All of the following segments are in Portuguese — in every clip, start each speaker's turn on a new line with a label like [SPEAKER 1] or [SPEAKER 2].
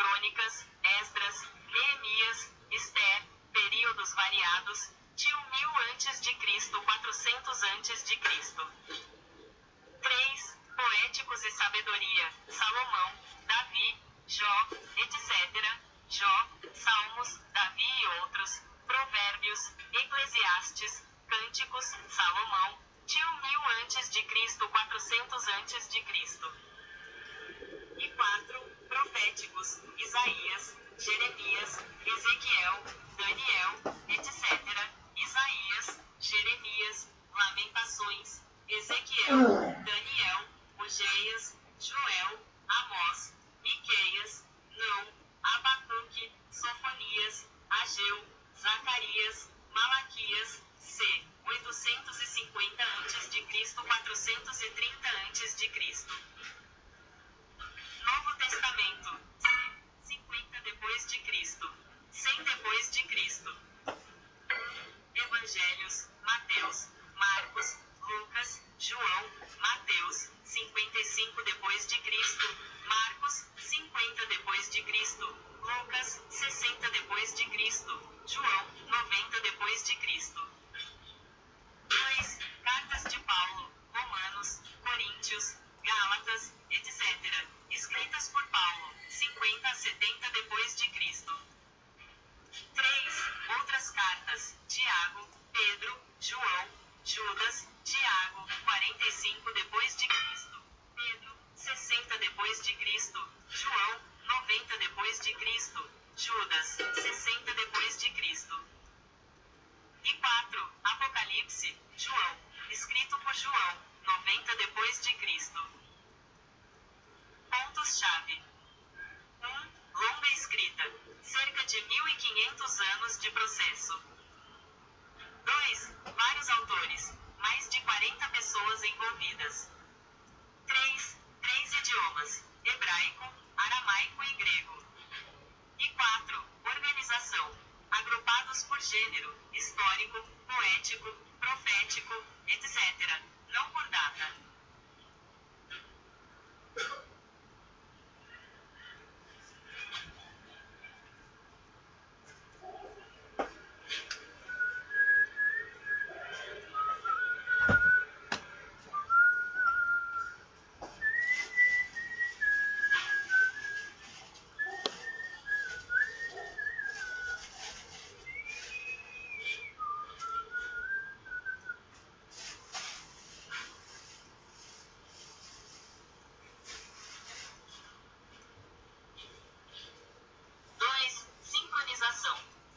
[SPEAKER 1] Crônicas, Esdras, Neemias, Ester, períodos variados, de 1000 a.C., 400 a.C. 3. Poéticos e sabedoria, Salomão, Davi, Jó, etc. Jó, Salmos, Davi e outros, Provérbios, Eclesiastes, Cânticos, Salomão, de 1000 a.C., 400 a.C. E 4. Proféticos, Isaías, Jeremias, Ezequiel, Daniel, etc. Isaías, Jeremias, Lamentações, Ezequiel, Daniel, Ogeias, Joel, Amós, Miqueias, Não, Abacuque, Sofonias, Ageu, Zacarias, Malaquias, c. 850 a.C., 430 a.C. Novo Testamento, c. 50 depois de Cristo, 100 depois de Cristo. Evangelhos, Mateus, Marcos, Lucas, João, Mateus, 55 depois de Cristo, Marcos, 50 depois de Cristo, Lucas, 60 depois de Cristo, João, 90 depois de Cristo. 2. Cartas de Paulo, Romanos, Coríntios, Gálatas, etc. Escritas por Paulo, 50 a 70 depois de Cristo. 3. Outras cartas, Tiago, Pedro, João, Judas, Tiago, 45 depois de Cristo, Pedro, 60 depois de Cristo, João, 90 depois de Cristo, Judas, 60 depois de Cristo. E 4. Apocalipse, João, escrito por João, 90 depois de Cristo. Pontos-chave. 1. Longa escrita. Cerca de 1500 anos de processo. 2. Vários autores. Mais de 40 pessoas envolvidas. 3. 3 idiomas. Hebraico, aramaico e grego. E 4. Organização. Agrupados por gênero, histórico, poético, profético, etc. Não por data.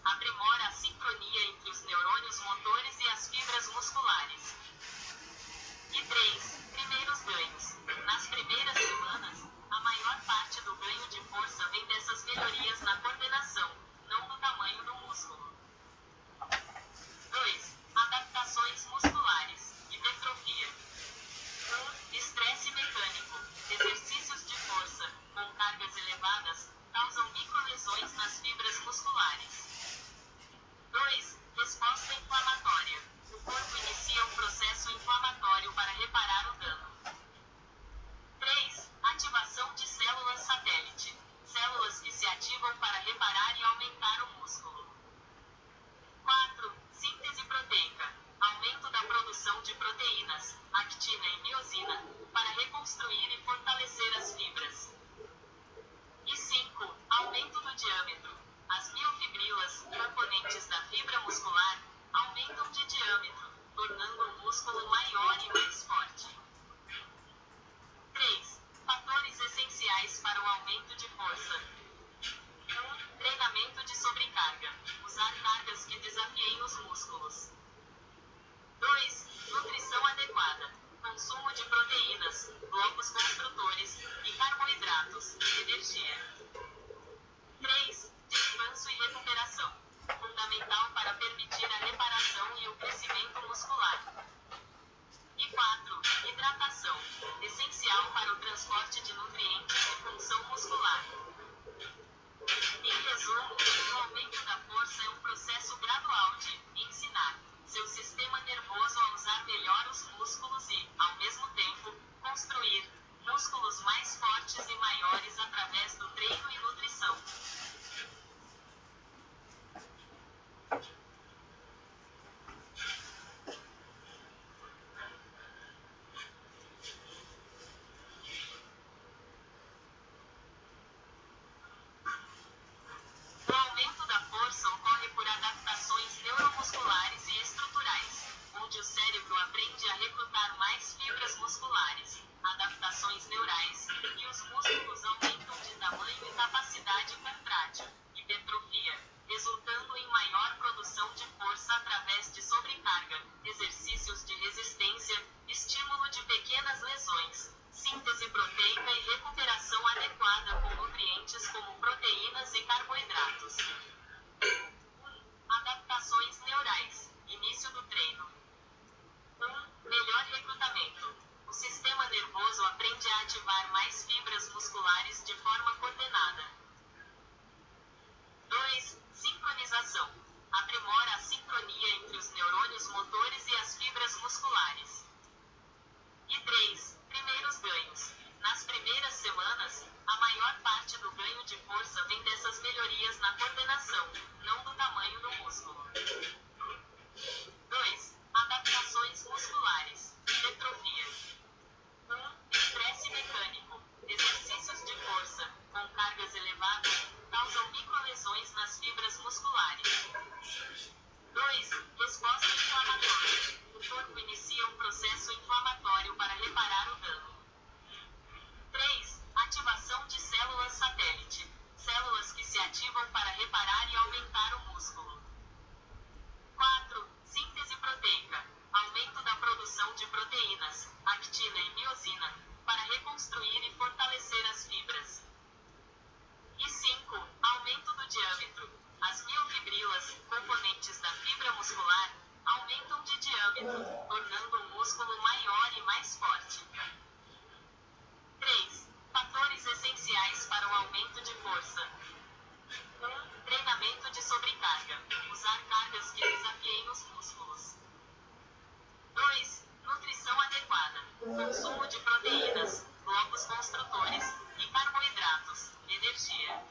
[SPEAKER 1] Aprimora a sincronia entre os neurônios motores e as fibras musculares. E 3. Primeiros ganhos. Nas primeiras semanas, a maior parte do ganho de força vem dessas melhorias na coordenação, não do tamanho do músculo. 2. Adaptações musculares. Hipertrofia. 1. Estresse mecânico. Exercícios de força, com cargas elevadas, causam microlesões nas fibras musculares. 2. Resposta inflamatória. O corpo inicia um processo inflamatório para reparar o dano. 3. Ativação de células satélite. Células que se ativam para reparar e aumentar o músculo. 4. Síntese proteica. Aumento da produção de proteínas, actina e miosina, para reconstruir e fortalecer as fibras. E 5. Aumento do diâmetro. As miofibrilas, componentes da fibra muscular, aumentam de diâmetro, tornando o músculo maior e mais forte. 3. Fatores essenciais para o aumento de força. 1. Treinamento de sobrecarga. Usar cargas que desafiem os músculos. 2. Nutrição adequada. Consumo de proteínas, blocos construtores e carboidratos, energia. 3. Descanso e recuperação. Fundamental para permitir a reparação e o crescimento muscular. E 4. Hidratação. Essencial para o transporte de nutrientes e função muscular. Em resumo, o aumento da força é um processo gradual de ensinar. ganho de força vem dessas melhorias na coordenação, não do tamanho do músculo. 2. Adaptações musculares. Hipertrofia. 1. Estresse mecânico. Exercícios de força, com cargas elevadas, causam microlesões nas fibras musculares. 2. Resposta inflamatória. O corpo inicia um processo inflamatório para reparar o dano. 3. Ativação de células satélite. Células que se ativam para reparar e aumentar o músculo. 4. Síntese proteica. Aumento da produção de proteínas, actina e miosina, para reconstruir e fortalecer as fibras. E 5. Aumento do diâmetro. As miofibrilas, componentes da fibra muscular, aumentam de diâmetro, tornando o músculo maior e mais forte. 3. Fatores essenciais para o aumento de força. 1. Treinamento de sobrecarga. Usar cargas que desafiem os músculos. 2. Nutrição adequada. Consumo de proteínas, blocos construtores e carboidratos. Energia.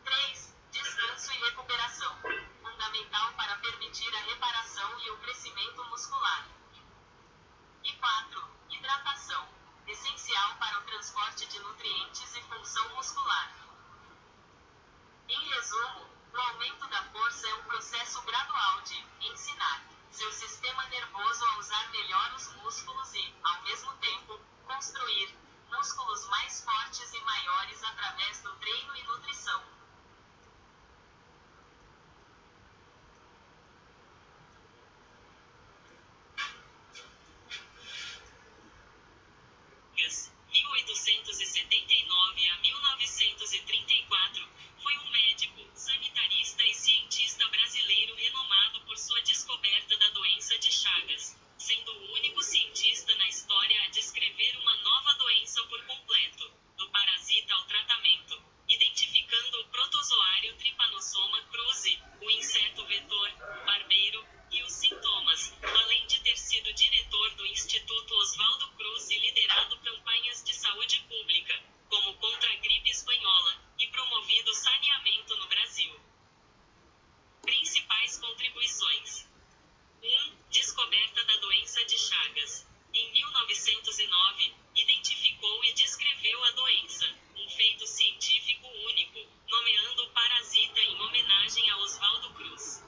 [SPEAKER 1] 3. Descanso e recuperação. Fundamental para permitir a reparação e o crescimento muscular. E 4. Hidratação. Essencial para o transporte de nutrientes e função muscular. Em resumo, o aumento da força é um processo gradual de ensinar seu sistema nervoso a usar melhor os músculos e, ao mesmo tempo, construir músculos mais fortes e maiores através do treino e nutrição. Vargas, 1879 a 1934, foi um médico, sanitarista e cientista brasileiro renomado por sua descoberta da doença de Chagas, sendo o único cientista na história a descrever uma nova doença por completo, do parasita ao tratamento, identificando o protozoário Trypanosoma cruzi, o inseto vetor, barbeiro, e os sintomas, além de ter sido diretor do Instituto Oswaldo Cruz e liderado campanhas de saúde pública, como contra a gripe espanhola, e promovido saneamento no Brasil. Principais contribuições. 1. Descoberta da doença de Chagas. Em 1909, identificou e descreveu a doença, um feito científico único, nomeando o parasita em homenagem a Oswaldo Cruz.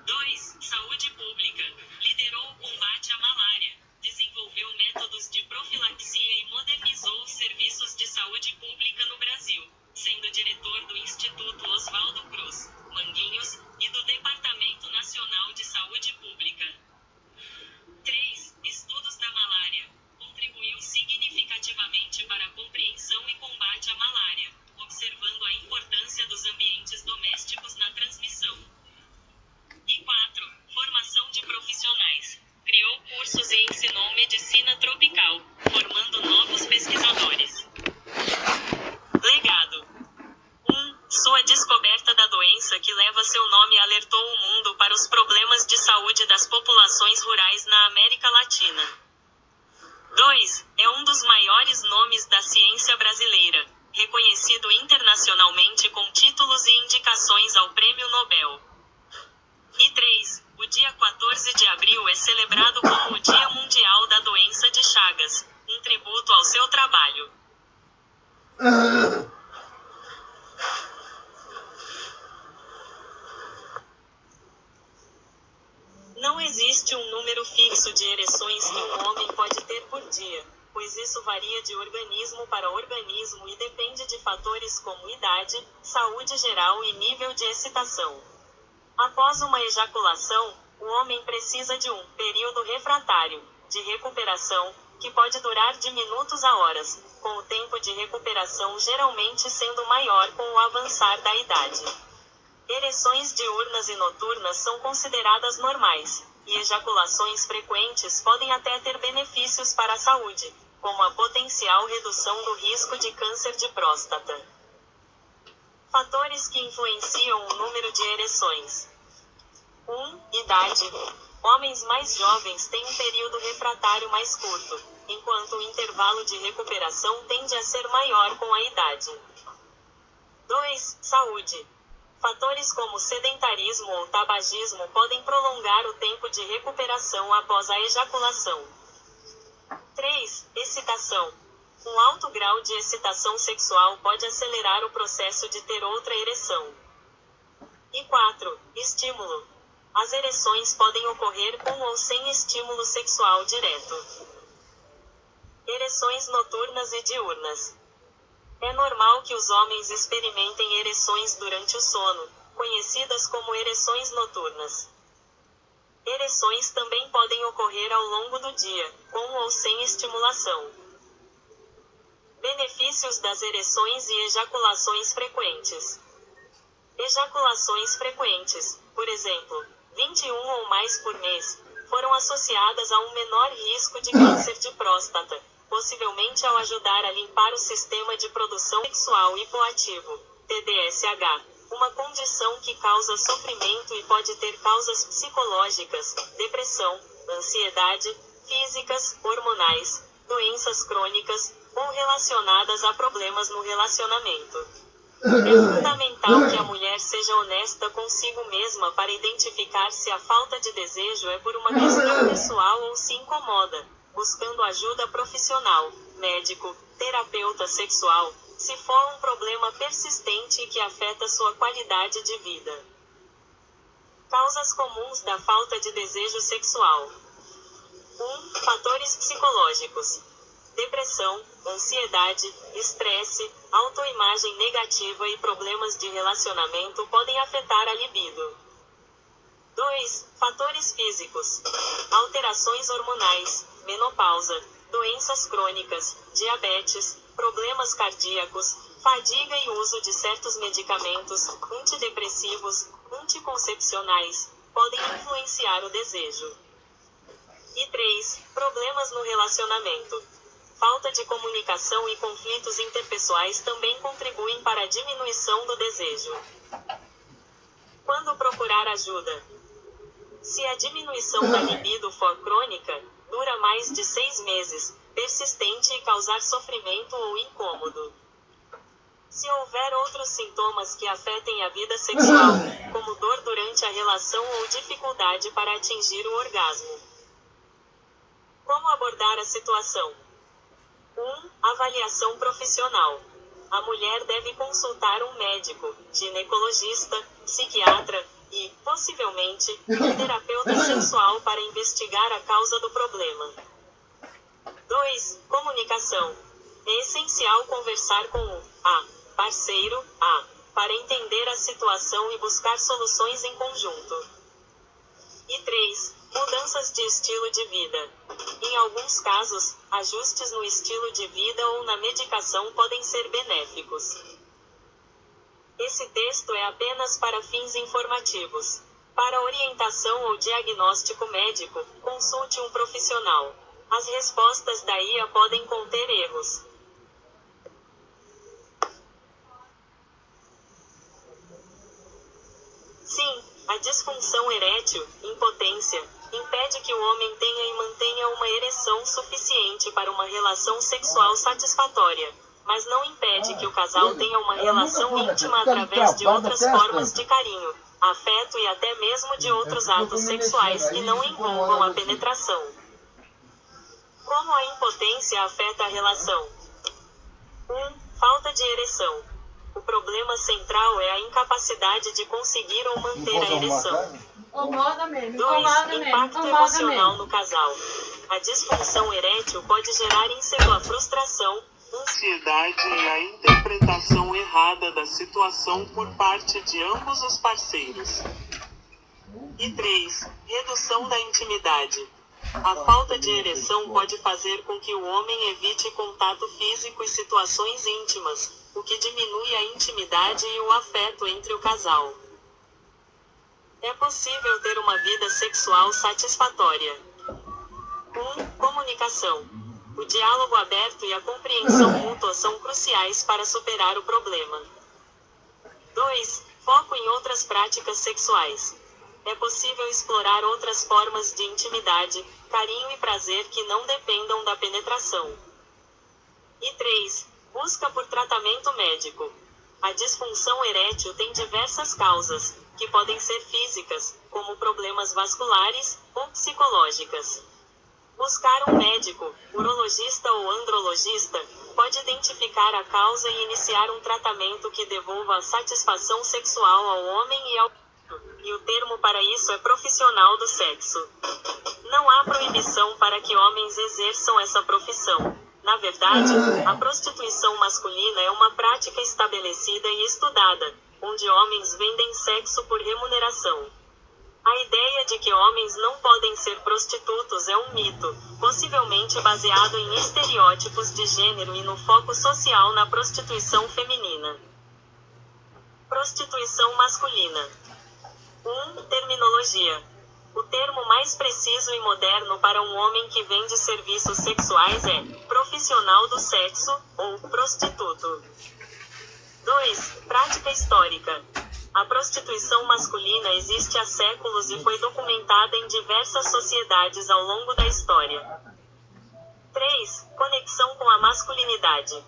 [SPEAKER 1] 2. Saúde pública. Liderou o combate à malária, desenvolveu métodos de profilaxia e modernizou os serviços de saúde pública no Brasil, sendo diretor do Instituto Oswaldo Cruz, Manguinhos, e do Departamento Nacional de Saúde Pública. 3. Estudos da malária. Contribuiu significativamente para a compreensão e combate à malária, observando a importância dos ambientes domésticos na transmissão. E 4. Formação de profissionais. Criou cursos e ensinou medicina tropical, formando novos pesquisadores. Legado. 1. Sua descoberta da doença que leva seu nome alertou o mundo para os problemas de saúde das populações rurais na América Latina. 2. É um dos maiores nomes da ciência brasileira, reconhecido internacionalmente com títulos e indicações ao Prêmio Nobel. E 3. O dia 14 de abril é celebrado como o Dia Mundial da Doença de Chagas, um tributo ao seu trabalho. Não existe um número fixo de ereções que um homem pode ter por dia, pois isso varia de organismo para organismo e depende de fatores como idade, saúde geral e nível de excitação. Após uma ejaculação, o homem precisa de um período refratário, de recuperação, que pode durar de minutos a horas, com o tempo de recuperação geralmente sendo maior com o avançar da idade. Ereções diurnas e noturnas são consideradas normais, e ejaculações frequentes podem até ter benefícios para a saúde, como a potencial redução do risco de câncer de próstata. Fatores que influenciam o número de ereções. 1. Idade. Homens mais jovens têm um período refratário mais curto, enquanto o intervalo de recuperação tende a ser maior com a idade. 2. Saúde. Fatores como sedentarismo ou tabagismo podem prolongar o tempo de recuperação após a ejaculação. 3. Excitação. Um alto grau de excitação sexual pode acelerar o processo de ter outra ereção. E 4. Estímulo. As ereções podem ocorrer com ou sem estímulo sexual direto. Ereções noturnas e diurnas. É normal que os homens experimentem ereções durante o sono, conhecidas como ereções noturnas. Ereções também podem ocorrer ao longo do dia, com ou sem estimulação. Benefícios das ereções e ejaculações frequentes. Ejaculações frequentes, por exemplo, 21 ou mais por mês, foram associadas a um menor risco de câncer de próstata, possivelmente ao ajudar a limpar o sistema de produção sexual hipoativo, TDSH, uma condição que causa sofrimento e pode ter causas psicológicas, depressão, ansiedade, físicas, hormonais, doenças crônicas, ou relacionadas a problemas no relacionamento. É fundamental que a mulher seja honesta consigo mesma para identificar se a falta de desejo é por uma questão pessoal ou se incomoda, buscando ajuda profissional, médico, terapeuta sexual, se for um problema persistente e que afeta sua qualidade de vida. Causas comuns da falta de desejo sexual. 1. Fatores psicológicos. Depressão, ansiedade, estresse, autoimagem negativa e problemas de relacionamento podem afetar a libido. 2. Fatores físicos. Alterações hormonais, menopausa, doenças crônicas, diabetes, problemas cardíacos, fadiga e uso de certos medicamentos, antidepressivos, anticoncepcionais, podem influenciar o desejo. E 3. Problemas no relacionamento. Falta de comunicação e conflitos interpessoais também contribuem para a diminuição do desejo. Quando procurar ajuda? Se a diminuição da libido for crônica, dura mais de 6 meses, persistente e causar sofrimento ou incômodo. Se houver outros sintomas que afetem a vida sexual, como dor durante a relação ou dificuldade para atingir o orgasmo. Como abordar a situação? 1. Avaliação profissional. A mulher deve consultar um médico, ginecologista, psiquiatra e, possivelmente, um terapeuta sexual para investigar a causa do problema. 2. Comunicação. É essencial conversar com o parceiro para entender a situação e buscar soluções em conjunto. E 3. Mudanças de estilo de vida. Em alguns casos, ajustes no estilo de vida ou na medicação podem ser benéficos. Esse texto é apenas para fins informativos. Para orientação ou diagnóstico médico, consulte um profissional. As respostas da IA podem conter erros. Sim, a disfunção erétil, impotência, impede que o homem tenha e mantenha uma ereção suficiente para uma relação sexual satisfatória, mas não impede que o casal tenha uma relação íntima através de outras formas de carinho, afeto e até mesmo de outros atos sexuais que não envolvam a penetração. Como a impotência afeta a relação? 1. Falta de ereção. O problema central é a incapacidade de conseguir ou manter a ereção. 2. Impacto emocional no casal. A disfunção erétil pode gerar frustração, ansiedade e a interpretação errada da situação por parte de ambos os parceiros. E 3. Redução da intimidade. A falta de ereção pode fazer com que o homem evite contato físico e situações íntimas, o que diminui a intimidade e o afeto entre o casal. É possível ter uma vida sexual satisfatória. 1. Comunicação. O diálogo aberto e a compreensão mútua são cruciais para superar o problema. 2. Foco em outras práticas sexuais. É possível explorar outras formas de intimidade, carinho e prazer que não dependam da penetração. E 3. Busca por tratamento médico. A disfunção erétil tem diversas causas, que podem ser físicas, como problemas vasculares, ou psicológicas. Buscar um médico, urologista ou andrologista, pode identificar a causa e iniciar um tratamento que devolva a satisfação sexual ao homem e ao e o termo para isso é profissional do sexo. Não há proibição para que homens exerçam essa profissão. Na verdade, a prostituição masculina é uma prática estabelecida e estudada, onde homens vendem sexo por remuneração. A ideia de que homens não podem ser prostitutos é um mito, possivelmente baseado em estereótipos de gênero e no foco social na prostituição feminina. Prostituição masculina. 1. Terminologia. O termo mais preciso e moderno para um homem que vende serviços sexuais é profissional do sexo, ou prostituto. 2. Prática histórica. A prostituição masculina existe há séculos e foi documentada em diversas sociedades ao longo da história. 3. Conexão com a masculinidade.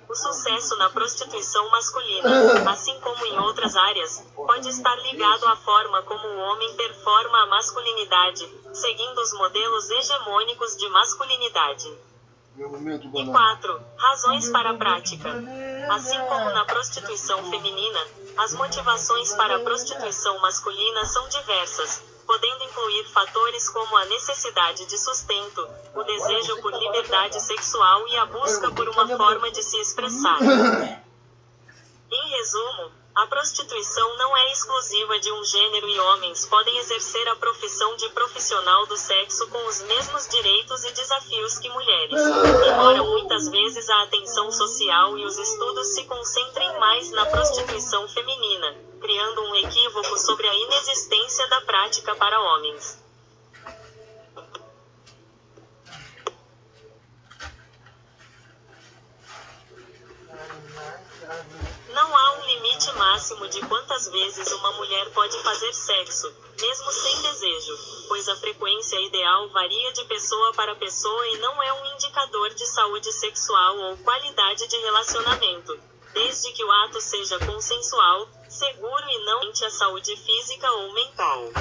[SPEAKER 1] O sucesso na prostituição masculina, assim como em outras áreas, pode estar ligado à forma como o homem performa a masculinidade, seguindo os modelos hegemônicos de masculinidade. E 4. Razões para a prática. Assim como na prostituição feminina, as motivações para a prostituição masculina são diversas, podendo incluir fatores como a necessidade de sustento, o desejo por liberdade sexual e a busca por uma forma de se expressar. Em resumo, a prostituição não é exclusiva de um gênero e homens podem exercer a profissão de profissional do sexo com os mesmos direitos e desafios que mulheres, embora muitas vezes a atenção social e os estudos se concentrem mais na prostituição feminina, criando um equívoco sobre a inexistência da prática para homens. Não há um limite máximo de quantas vezes uma mulher pode fazer sexo, mesmo sem desejo, pois a frequência ideal varia de pessoa para pessoa e não é um indicador de saúde sexual ou qualidade de relacionamento, desde que o ato seja consensual, seguro e não mente a saúde física ou mental.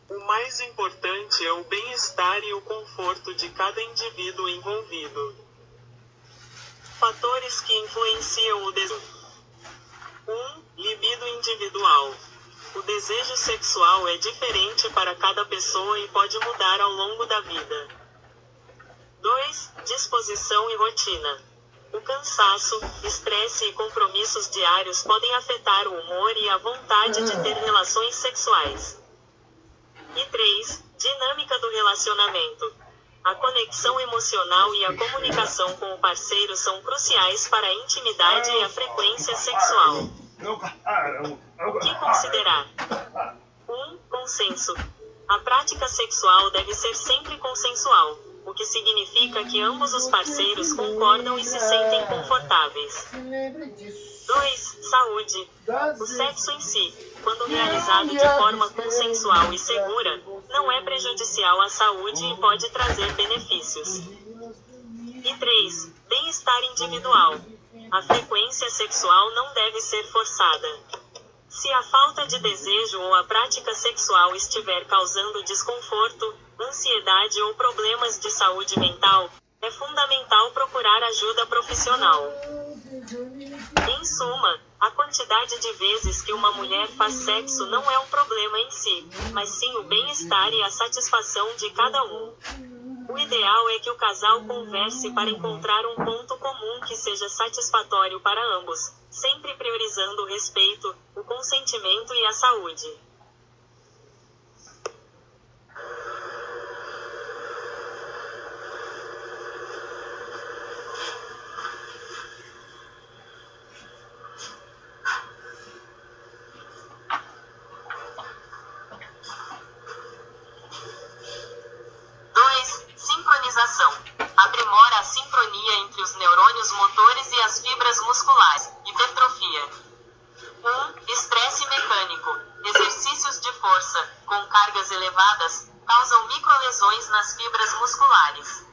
[SPEAKER 1] O mais importante é o bem-estar e o conforto de cada indivíduo envolvido. Fatores que influenciam o desejo. 1. Libido individual. O desejo sexual é diferente para cada pessoa e pode mudar ao longo da vida. 2. Disposição e rotina. O cansaço, estresse e compromissos diários podem afetar o humor e a vontade de ter relações sexuais. E 3. Dinâmica do relacionamento. A conexão emocional e a comunicação com o parceiro são cruciais para a intimidade e a frequência sexual. O que considerar? 1. Consenso. A prática sexual deve ser sempre consensual, o que significa que ambos os parceiros concordam e se sentem confortáveis. 2. Saúde. O sexo em si, quando realizado de forma consensual e segura, não é prejudicial à saúde e pode trazer benefícios. E 3. Bem-estar individual. A frequência sexual não deve ser forçada. Se a falta de desejo ou a prática sexual estiver causando desconforto, ansiedade ou problemas de saúde mental, é fundamental procurar ajuda profissional. Em suma, a quantidade de vezes que uma mulher faz sexo não é um problema em si, mas sim o bem-estar e a satisfação de cada um. O ideal é que o casal converse para encontrar um ponto comum que seja satisfatório para ambos, sempre priorizando o respeito, o consentimento e a saúde. Sincronização. Aprimora a sincronia entre os neurônios motores e as fibras musculares. Hipertrofia. 1. Estresse mecânico. Exercício cargas elevadas causam microlesões nas fibras musculares.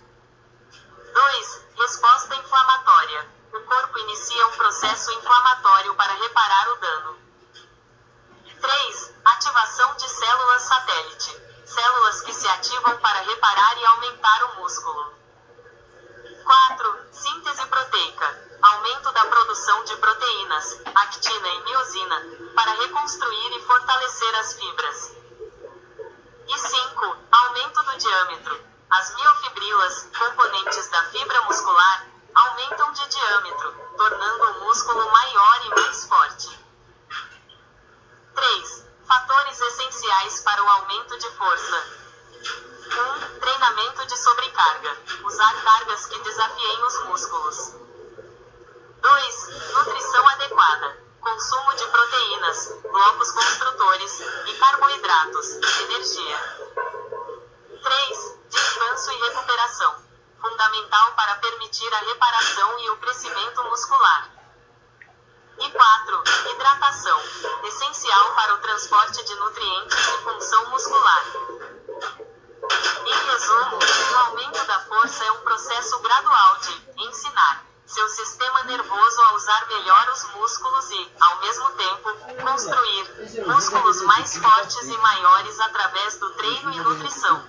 [SPEAKER 1] 2. Resposta inflamatória. O corpo inicia um processo inflamatório para reparar o dano. 3. Ativação de células satélite. Células que se ativam para reparar e aumentar o músculo. 4. Síntese proteica. Aumento da produção de proteínas, actina e miosina, para reconstruir e fortalecer as fibras. E 5. Aumento do diâmetro. As miofibrilas, componentes da fibra muscular, aumentam de diâmetro, tornando o músculo maior e mais forte. 3. Fatores essenciais para o aumento de força. 1. Treinamento de sobrecarga. Usar cargas que desafiem os músculos. 2. Nutrição adequada. Consumo de proteínas, blocos construtores e carboidratos, energia. 3. Descanso e recuperação. Fundamental para permitir a reparação e o crescimento muscular. E 4. Hidratação. Essencial para o transporte de nutrientes e função muscular. Em resumo, o aumento da força é um processo gradual de ensinar seu sistema nervoso a usar melhor os músculos e, ao mesmo tempo, construir músculos mais fortes e maiores através do treino e nutrição.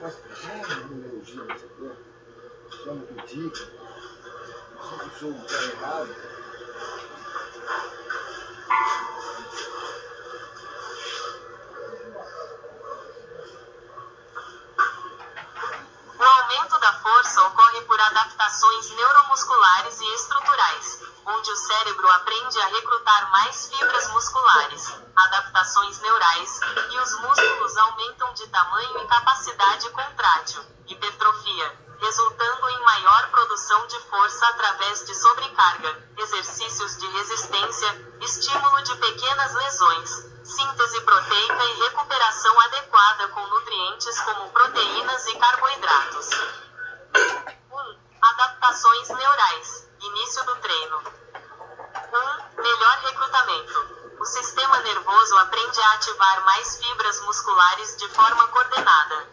[SPEAKER 1] O aumento da força ocorre por adaptações neuromusculares e estruturais, onde o cérebro aprende a recrutar mais fibras musculares, adaptações neurais, e os músculos aumentam de tamanho e capacidade contrátil, hipertrofia, resultando em maior produção de força através de sobrecarga, exercícios de resistência, estímulo de pequenas lesões, síntese proteica e recuperação adequada com nutrientes como proteínas e carboidratos. 1. Adaptações neurais. Início do treino. 1. Melhor recrutamento. O sistema nervoso aprende a ativar mais fibras musculares de forma coordenada.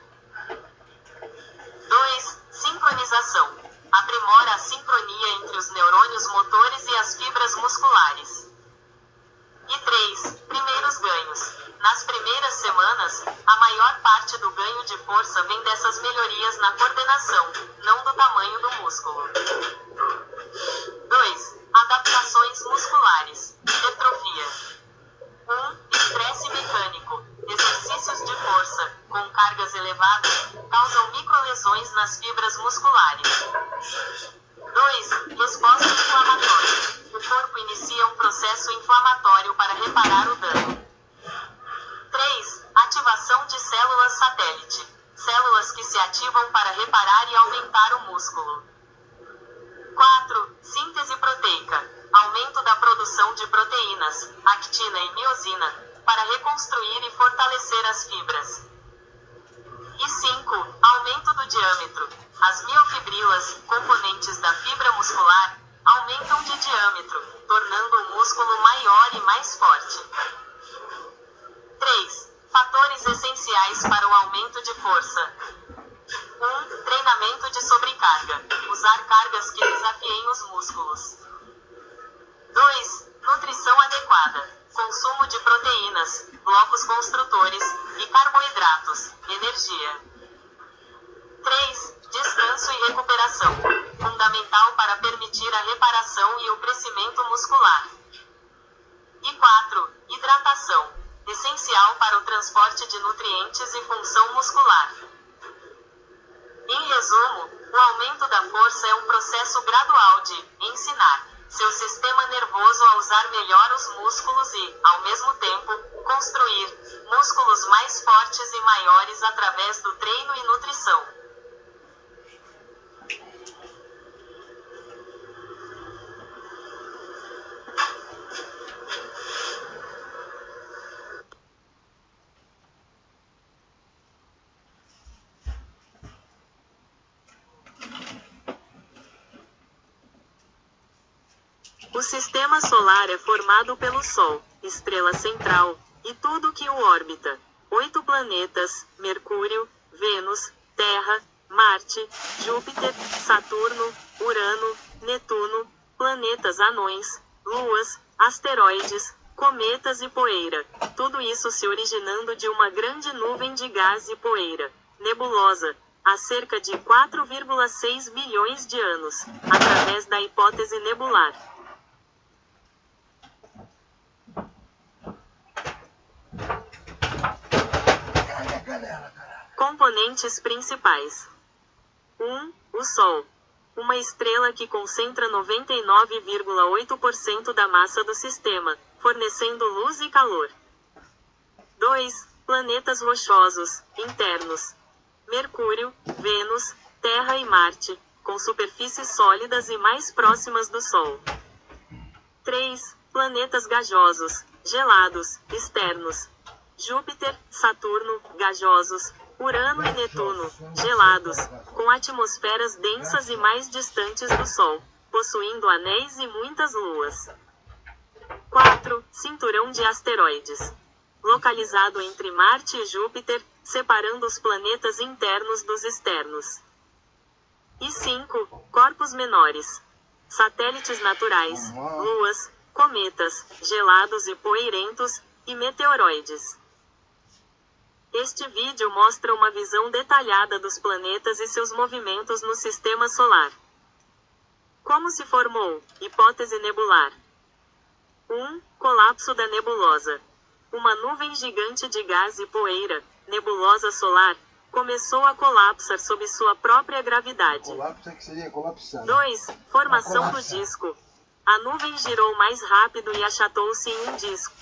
[SPEAKER 1] 2. Sincronização. Aprimora a sincronia entre os neurônios motores e as fibras musculares. E 3. Primeiros ganhos. Nas primeiras semanas, a maior parte do ganho de força vem dessas melhorias na coordenação, não do tamanho do músculo. 2. Adaptações musculares. Hipertrofia. 1. Estresse mecânico. Exercícios de força, com cargas elevadas, causam microlesões nas fibras musculares. 2. Resposta inflamatória. O corpo inicia um processo inflamatório para reparar o dano. 3. Ativação de células satélite. Células que se ativam para reparar e aumentar o músculo. 4. Síntese proteica. Aumento da produção de proteínas, actina e miosina, para reconstruir e fortalecer as fibras. E 5. Aumento do diâmetro. As miofibrilas, componentes da fibra muscular, aumentam de diâmetro, tornando o músculo maior e mais forte. 3. Fatores essenciais para o aumento de força. 1. Treinamento de sobrecarga. Usar cargas que desafiem os músculos. 2. Nutrição adequada. Consumo de proteínas, blocos construtores e carboidratos, energia. 3. Descanso e recuperação. Fundamental para permitir a reparação e o crescimento muscular. E 4. Hidratação. Essencial para o transporte de nutrientes e função muscular. Em resumo, o aumento da força é um processo gradual de ensinar seu sistema nervoso a usar melhor os músculos e, ao mesmo tempo, construir músculos mais fortes e maiores através do treino e nutrição. O sistema solar é formado pelo Sol, estrela central, e tudo que o orbita. 8 planetas: Mercúrio, Vênus, Terra, Marte, Júpiter, Saturno, Urano, Netuno, planetas anões, luas, asteroides, cometas e poeira. Tudo isso se originando de uma grande nuvem de gás e poeira, nebulosa, há cerca de 4,6 bilhões de anos, através da hipótese nebular. Componentes principais. 1. O Sol. Uma estrela que concentra 99,8% da massa do sistema, fornecendo luz e calor. 2. Planetas rochosos, internos. Mercúrio, Vênus, Terra e Marte, com superfícies sólidas e mais próximas do Sol. 3. Planetas gasosos, gelados, externos. Júpiter, Saturno, gasosos. Urano e Netuno, gelados, com atmosferas densas e mais distantes do Sol, possuindo anéis e muitas luas. 4. Cinturão de asteroides. Localizado entre Marte e Júpiter, separando os planetas internos dos externos. E 5. Corpos menores. Satélites naturais, luas, cometas, gelados e poeirentos, e meteoroides. Este vídeo mostra uma visão detalhada dos planetas e seus movimentos no sistema solar. Como se formou? Hipótese nebular. 1. Colapso da nebulosa. Uma nuvem gigante de gás e poeira, nebulosa solar, começou a colapsar sob sua própria gravidade.
[SPEAKER 2] Colapso é que seria colapsar.
[SPEAKER 1] 2. Formação do disco. A nuvem girou mais rápido e achatou-se em um disco.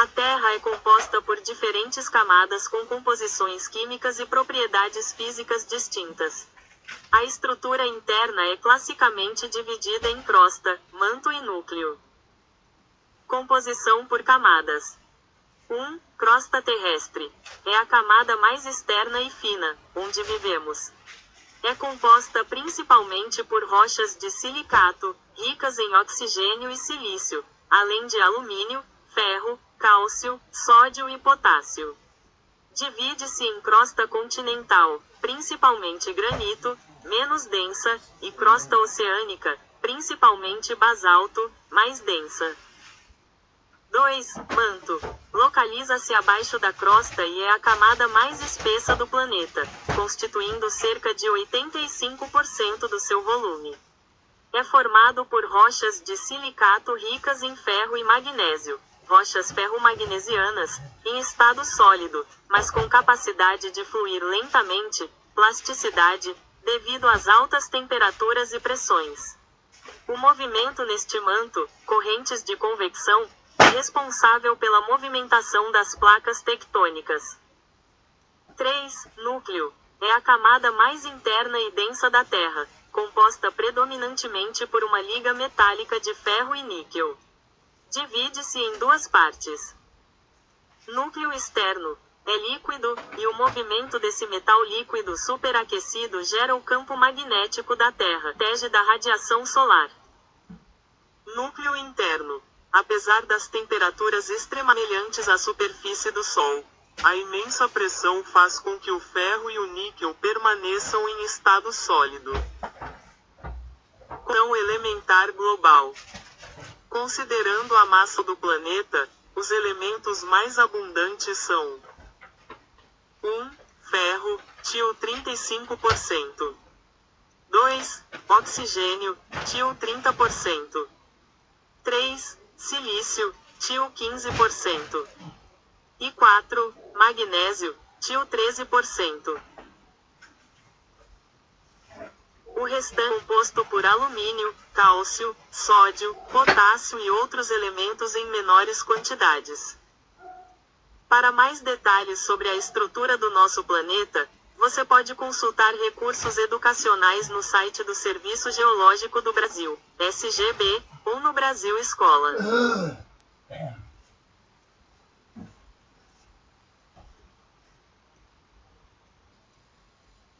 [SPEAKER 1] A Terra é composta por diferentes camadas com composições químicas e propriedades físicas distintas. A estrutura interna é classicamente dividida em crosta, manto e núcleo. Composição por camadas. 1. Crosta terrestre. É a camada mais externa e fina, onde vivemos. É composta principalmente por rochas de silicato, ricas em oxigênio e silício, além de alumínio, ferro, cálcio, sódio e potássio. Divide-se em crosta continental, principalmente granito, menos densa, e crosta oceânica, principalmente basalto, mais densa. 2. Manto. Localiza-se abaixo da crosta e é a camada mais espessa do planeta, constituindo cerca de 85% do seu volume. É formado por rochas de silicato ricas em ferro e magnésio, rochas ferromagnesianas, em estado sólido, mas com capacidade de fluir lentamente, plasticidade, devido às altas temperaturas e pressões. O movimento neste manto, correntes de convecção, é responsável pela movimentação das placas tectônicas. 3. Núcleo. É a camada mais interna e densa da Terra, composta predominantemente por uma liga metálica de ferro e níquel. Divide-se em duas partes. Núcleo externo. É líquido, e o movimento desse metal líquido superaquecido gera o campo magnético da Terra, protege da radiação solar. Núcleo interno. Apesar das temperaturas extremamente à superfície do Sol, a imensa pressão faz com que o ferro e o níquel permaneçam em estado sólido. Composição elementar global. Considerando a massa do planeta, os elementos mais abundantes são: 1. Ferro, til 35%. 2. Oxigênio, til 30%. 3. Silício, til 15%. E 4. Magnésio, til 13%. O restante é composto por alumínio, cálcio, sódio, potássio e outros elementos em menores quantidades. Para mais detalhes sobre a estrutura do nosso planeta, você pode consultar recursos educacionais no site do Serviço Geológico do Brasil, SGB, ou no Brasil Escola.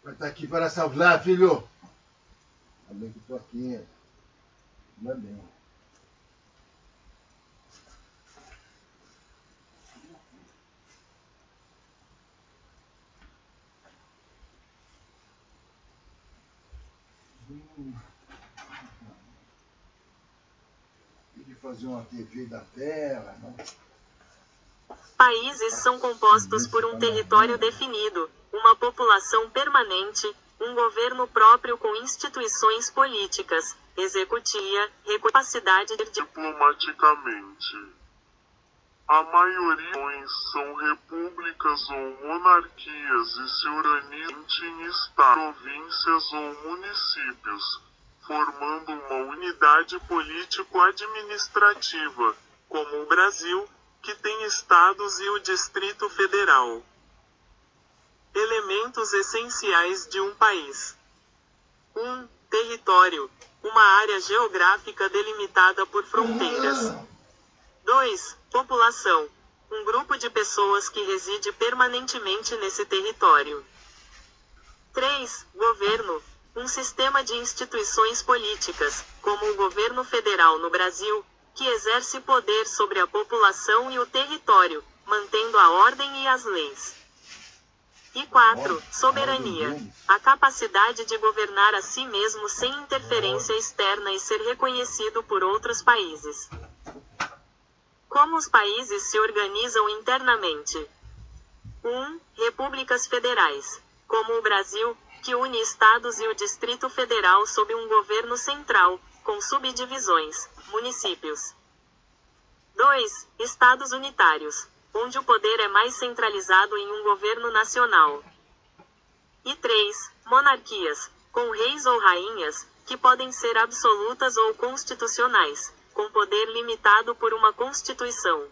[SPEAKER 2] Vai estar aqui para salvar, filho. Também que estou aqui. Não é bem. Tem que fazer uma TV da Terra, não?
[SPEAKER 1] Países são compostos por um território definido, uma população permanente, um governo próprio com instituições políticas, executiva, capacidade de
[SPEAKER 3] diplomaticamente. A maioria são repúblicas ou monarquias e se organizam em estados, províncias ou municípios, formando uma unidade político-administrativa, como o Brasil, que tem estados e o Distrito Federal. Elementos essenciais de um país. 1. Território, uma área geográfica delimitada por fronteiras. 2. População, um grupo de pessoas que reside permanentemente nesse território. 3. Governo, um sistema de instituições políticas, como o governo federal no Brasil, que exerce poder sobre a população e o território, mantendo a ordem e as leis. E 4. Soberania, a capacidade de governar a si mesmo sem interferência externa e ser reconhecido por outros países. Como os países se organizam internamente? 1. Repúblicas federais, como o Brasil, que une estados e o Distrito Federal sob um governo central, com subdivisões, municípios. 2. Estados unitários, onde o poder é mais centralizado em um governo nacional. E 3. Monarquias, com reis ou rainhas, que podem ser absolutas ou constitucionais, com poder limitado por uma constituição.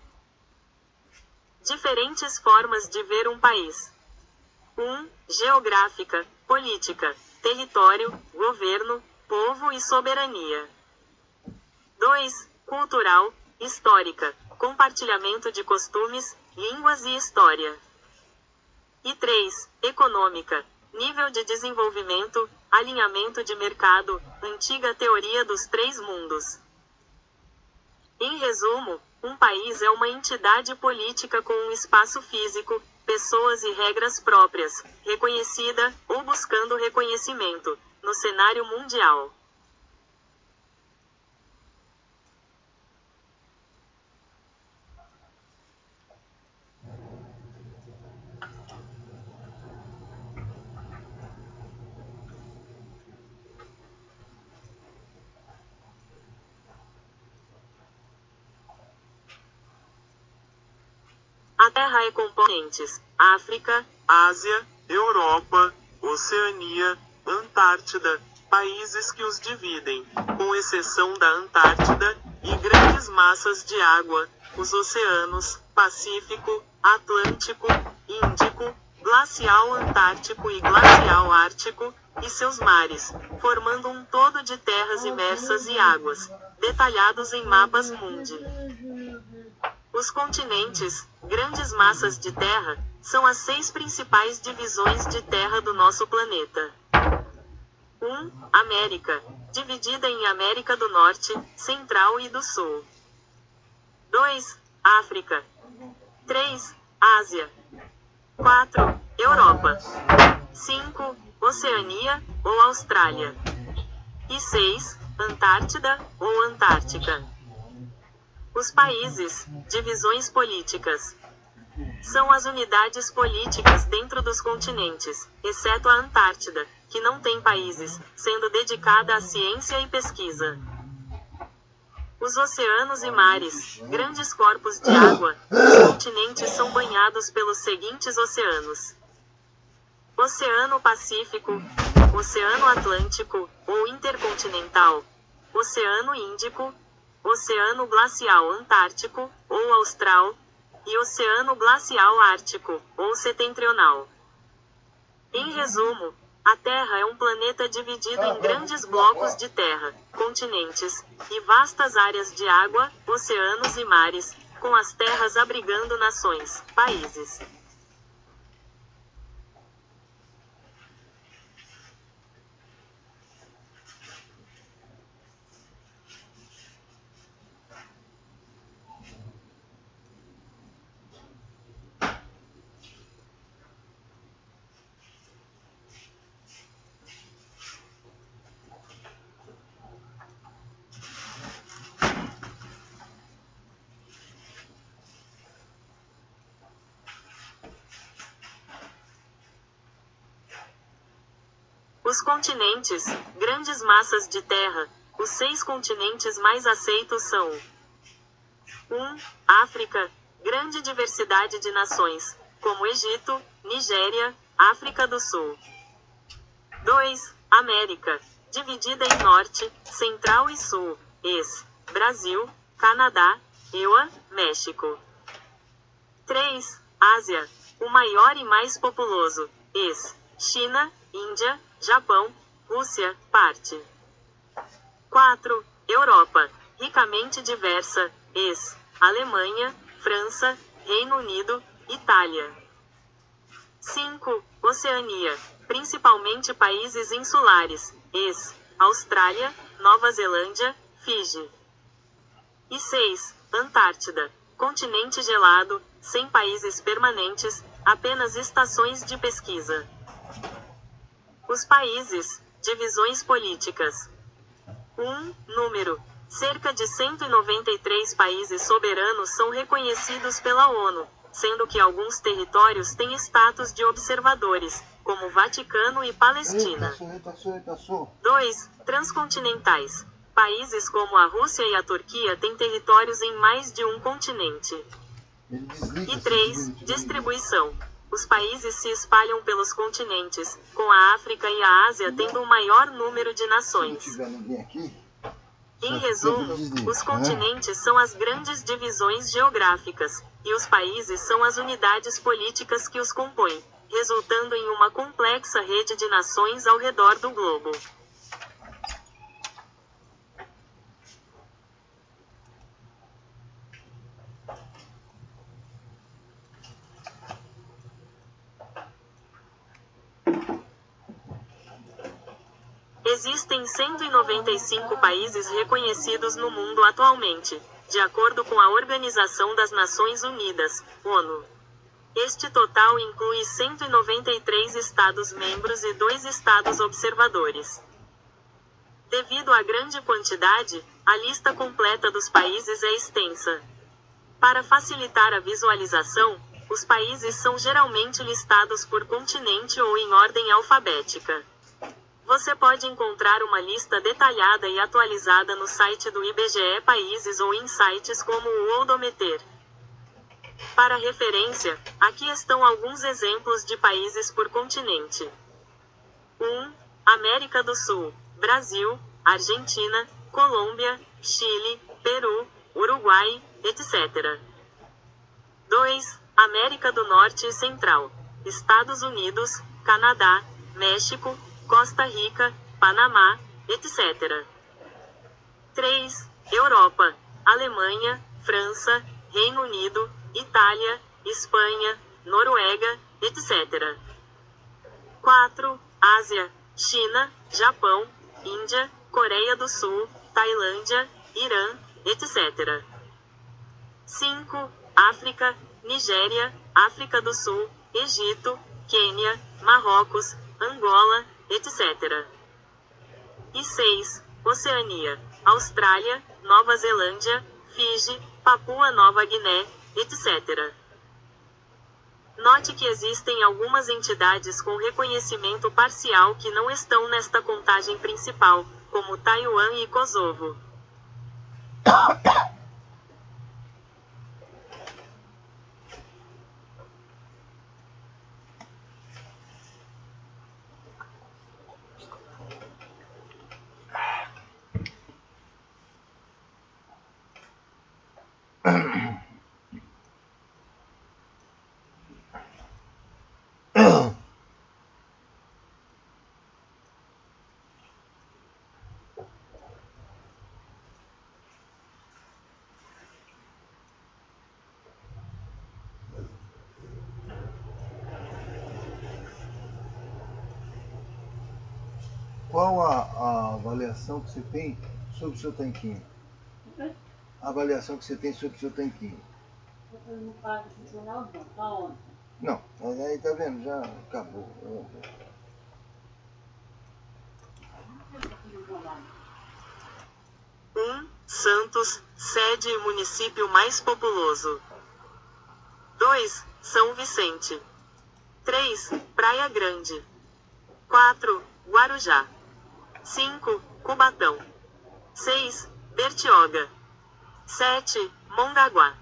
[SPEAKER 3] Diferentes formas de ver um país. 1. Geográfica, política, território, governo, povo e soberania. 2. Cultural, histórica, compartilhamento de costumes, línguas e história. E 3. Econômica, nível de desenvolvimento, alinhamento de mercado, antiga teoria dos três mundos. Em resumo, um país é uma entidade política com um espaço físico, pessoas e regras próprias, reconhecida, ou buscando reconhecimento, no cenário mundial. A Terra é componentes: África, Ásia, Europa, Oceania, Antártida, países que os dividem, com exceção da Antártida, e grandes massas de água, os oceanos, Pacífico, Atlântico, Índico, Glacial Antártico e Glacial Ártico, e seus mares, formando um todo de terras imersas e águas, detalhados em mapas mundi. Os continentes, grandes massas de terra, são as 6 principais divisões de terra do nosso planeta. 1. América, dividida em América do Norte, Central e do Sul. 2. África. 3. Ásia. 4. Europa. 5. Oceania, ou Austrália. E 6. Antártida, ou Antártica. Os países, divisões políticas, são as unidades políticas dentro dos continentes, exceto a Antártida, que não tem países, sendo dedicada à ciência e pesquisa. Os oceanos e mares, grandes corpos de água, os continentes são banhados pelos seguintes oceanos: Oceano Pacífico, Oceano Atlântico, ou Intercontinental, Oceano Índico, Oceano Glacial Antártico, ou Austral, e Oceano Glacial Ártico, ou Setentrional. Em resumo, a Terra é um planeta dividido em grandes blocos de terra, continentes, e vastas áreas de água, oceanos e mares, com as terras abrigando nações, países. Os continentes, grandes massas de terra. Os 6 continentes mais aceitos são: 1. África, grande diversidade de nações, como Egito, Nigéria, África do Sul. 2. América, dividida em Norte, Central e Sul, ex. Brasil, Canadá, EUA, México. 3. Ásia, o maior e mais populoso, ex. China, Índia, Japão, Rússia, parte. 4. Europa, ricamente diversa, ex. Alemanha, França, Reino Unido, Itália. 5. Oceania, principalmente países insulares, ex. Austrália, Nova Zelândia, Fiji. E 6. Antártida, continente gelado, sem países permanentes, apenas estações de pesquisa. Os países, divisões políticas. 1. Número. Cerca de 193 países soberanos são reconhecidos pela ONU, sendo que alguns territórios têm status de observadores, como Vaticano e Palestina. 2. Transcontinentais. Países como a Rússia e a Turquia têm territórios em mais de um continente. E 3. Distribuição. Os países se espalham pelos continentes, com a África e a Ásia tendo o maior número de nações. Em resumo, os continentes são as grandes divisões geográficas, e os países são as unidades políticas que os compõem, resultando em uma complexa rede de nações ao redor do globo. Existem 195 países reconhecidos no mundo atualmente, de acordo com a Organização das Nações Unidas, ONU. Este total inclui 193 Estados-membros e 2 Estados observadores. Devido à grande quantidade, a lista completa dos países é extensa. Para facilitar a visualização, os países são geralmente listados por continente ou em ordem alfabética. Você pode encontrar uma lista detalhada e atualizada no site do IBGE Países ou em sites como o Worldometer. Para referência, aqui estão alguns exemplos de países por continente. 1. América do Sul, Brasil, Argentina, Colômbia, Chile, Peru, Uruguai, etc. 2. América do Norte e Central, Estados Unidos, Canadá, México, Costa Rica, Panamá, etc. 3. Europa, Alemanha, França, Reino Unido, Itália, Espanha, Noruega, etc. 4. Ásia, China, Japão, Índia, Coreia do Sul, Tailândia, Irã, etc. 5. África, Nigéria, África do Sul, Egito, Quênia, Marrocos, Angola, etc. E 6. Oceania, Austrália, Nova Zelândia, Fiji, Papua Nova Guiné, etc. Note que existem algumas entidades com reconhecimento parcial que não estão nesta contagem principal, como Taiwan e Kosovo.
[SPEAKER 2] Qual a avaliação que você tem sobre o seu tanquinho? A avaliação que você tem sobre o seu tanquinho?
[SPEAKER 4] Não para de funcionar, não. Tá onde?
[SPEAKER 2] Não, mas aí tá vendo, já acabou.
[SPEAKER 3] Santos, sede e município mais populoso. 2. São Vicente. 3. Praia Grande. 4. Guarujá. 5. Cubatão. 6. Bertioga. 7. Mongaguá.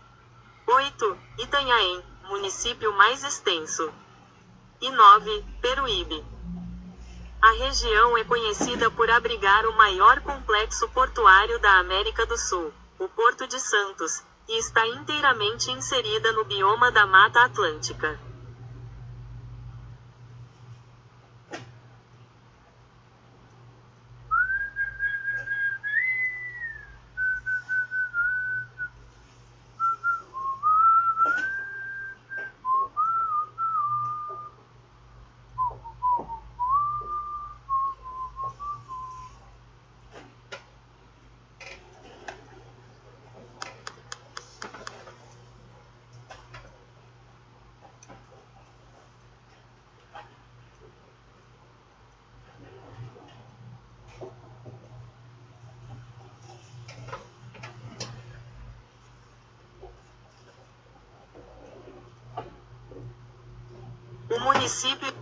[SPEAKER 3] 8. Itanhaém, município mais extenso. E 9. Peruíbe. A região é conhecida por abrigar o maior complexo portuário da América do Sul, o Porto de Santos, e está inteiramente inserida no bioma da Mata Atlântica.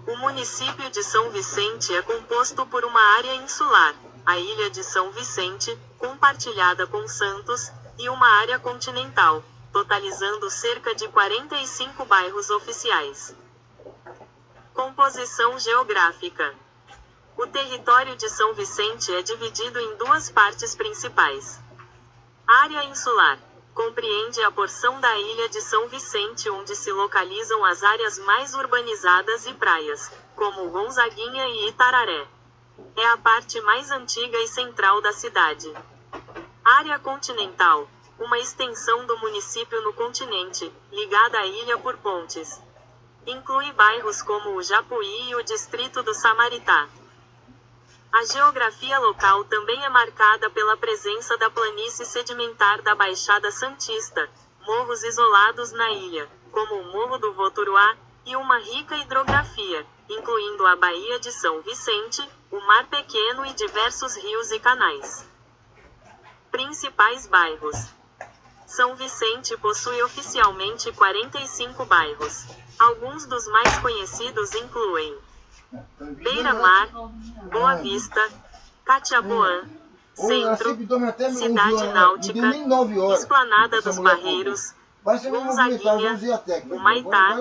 [SPEAKER 3] O município de São Vicente é composto por uma área insular, a ilha de São Vicente, compartilhada com Santos, e uma área continental, totalizando cerca de 45 bairros oficiais. Composição geográfica. O território de São Vicente é dividido em duas partes principais. Área insular. Compreende a porção da ilha de São Vicente onde se localizam as áreas mais urbanizadas e praias, como Gonzaguinha e Itararé. É a parte mais antiga e central da cidade. Área continental. Uma extensão do município no continente, ligada à ilha por pontes. Inclui bairros como o Japuí e o distrito do Samaritá. A geografia local também é marcada pela presença da planície sedimentar da Baixada Santista, morros isolados na ilha, como o Morro do Voturuá, e uma rica hidrografia, incluindo a Baía de São Vicente, o Mar Pequeno e diversos rios e canais. Principais bairros. São Vicente possui oficialmente 45 bairros. Alguns dos mais conhecidos incluem Beira-Mar, Boa Vista, Catiaboã, Centro, Cidade Náutica, Esplanada dos Barreiros, Gonzaguinha, Humaitá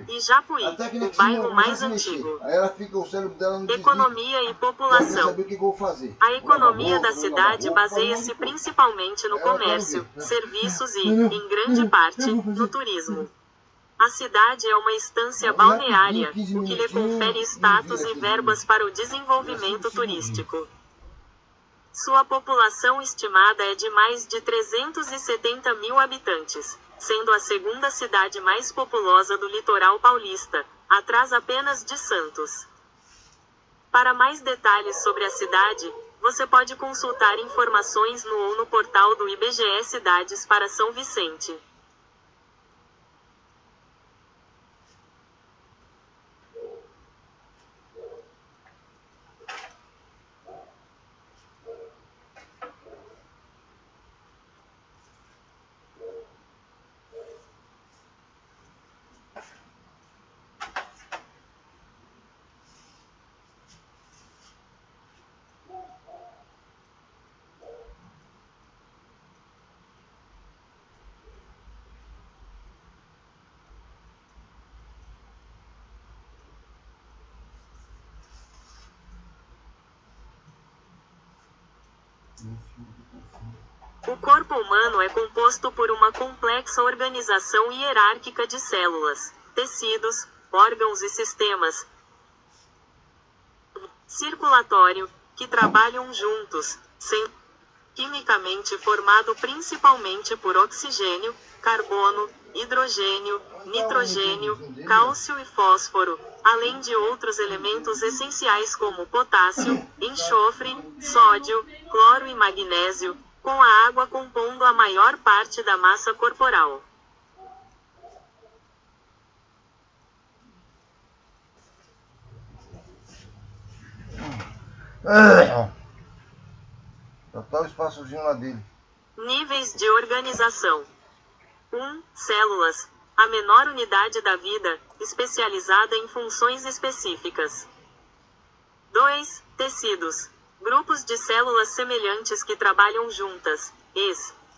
[SPEAKER 3] e Japuí, o bairro mais antigo. Economia e população. A economia da cidade baseia-se principalmente no comércio, serviços e, em grande parte, no turismo. A cidade é uma estância balneária, o que lhe confere status e verbas para o desenvolvimento turístico. Sua população estimada é de mais de 370 mil habitantes, sendo a segunda cidade mais populosa do litoral paulista, atrás apenas de Santos. Para mais detalhes sobre a cidade, você pode consultar informações no ou no portal do IBGE Cidades para São Vicente. O corpo humano é composto por uma complexa organização hierárquica de células, tecidos, órgãos e sistemas circulatório, que trabalham juntos, quimicamente formado principalmente por oxigênio, carbono, hidrogênio, nitrogênio, cálcio e fósforo, além de outros elementos essenciais como potássio, enxofre, sódio, cloro e magnésio, com a água compondo a maior parte da massa corporal.
[SPEAKER 2] Já tá o espaçozinho lá dele.
[SPEAKER 3] Níveis de organização. 1. Células. A menor unidade da vida, especializada em funções específicas. 2. Tecidos. Grupos de células semelhantes que trabalham juntas.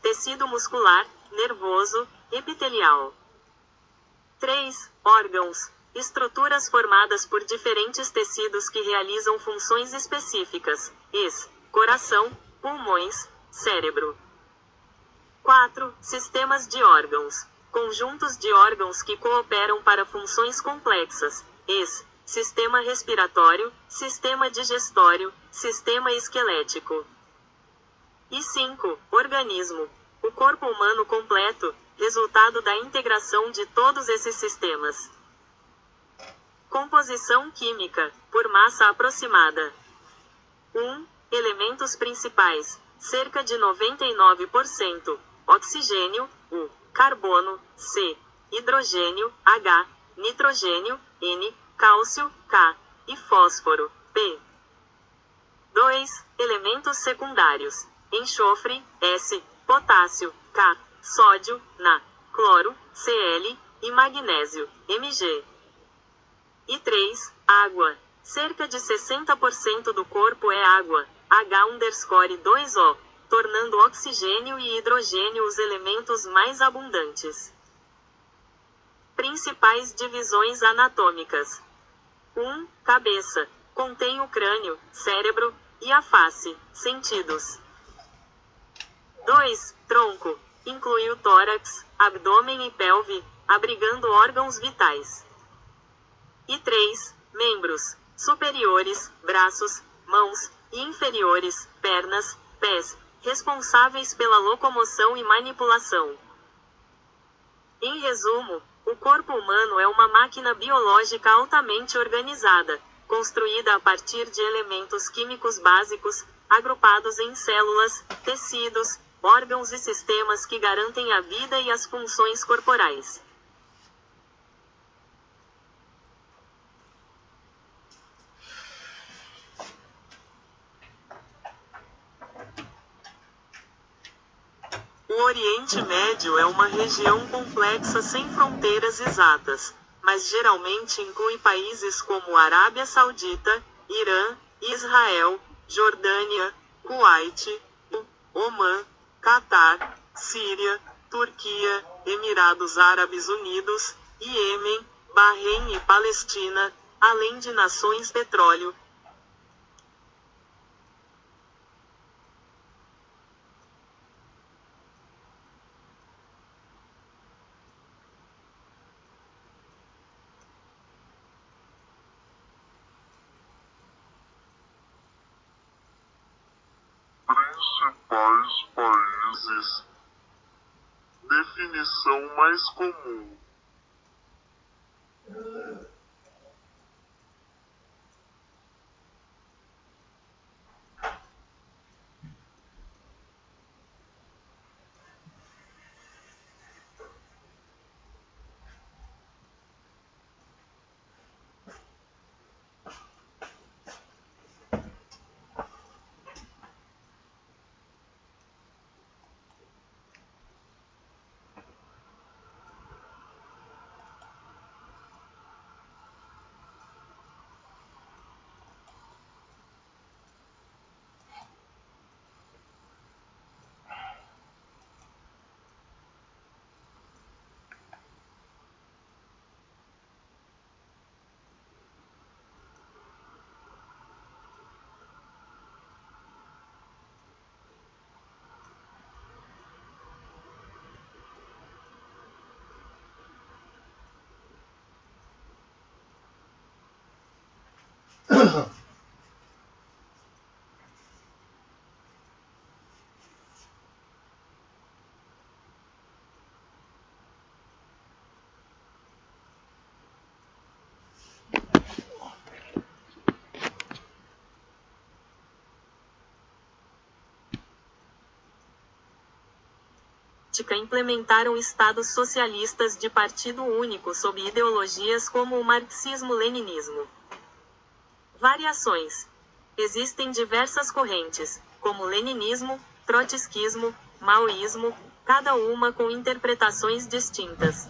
[SPEAKER 3] Tecido muscular, nervoso, epitelial. 3. Órgãos. Estruturas formadas por diferentes tecidos que realizam funções específicas. Coração, pulmões, cérebro. 4. Sistemas de órgãos. Conjuntos de órgãos que cooperam para funções complexas. Sistema respiratório, sistema digestório, sistema esquelético. E 5. Organismo. O corpo humano completo, resultado da integração de todos esses sistemas. Composição química, por massa aproximada. 1. Elementos principais, cerca de 99%. Oxigênio, U. Carbono, C. Hidrogênio, H. Nitrogênio, N. Cálcio, K. E fósforo, P. 2. Elementos secundários. Enxofre, S. Potássio, K. Sódio, Na. Cloro, Cl. E magnésio, Mg. E 3. Água. Cerca de 60% do corpo é água, H_2O, tornando oxigênio e hidrogênio os elementos mais abundantes. Principais divisões anatômicas. 1. Cabeça. Contém o crânio, cérebro, e a face, sentidos. 2. Tronco. Inclui o tórax, abdômen e pelve, abrigando órgãos vitais. E 3. Membros. Superiores, braços, mãos, e inferiores, pernas, pés, responsáveis pela locomoção e manipulação. Em resumo, o corpo humano é uma máquina biológica altamente organizada, construída a partir de elementos químicos básicos, agrupados em células, tecidos, órgãos e sistemas que garantem a vida e as funções corporais. O Oriente Médio é uma região complexa sem fronteiras exatas, mas geralmente inclui países como Arábia Saudita, Irã, Israel, Jordânia, Kuwait, Omã, Catar, Síria, Turquia, Emirados Árabes Unidos, Iêmen, Bahrein e Palestina, além de nações petróleo. Principais países. Definição mais comum. Soviética implementaram estados socialistas de partido único sob ideologias como o marxismo-leninismo. Variações. Existem diversas correntes, como leninismo, trotskismo, maoísmo, cada uma com interpretações distintas.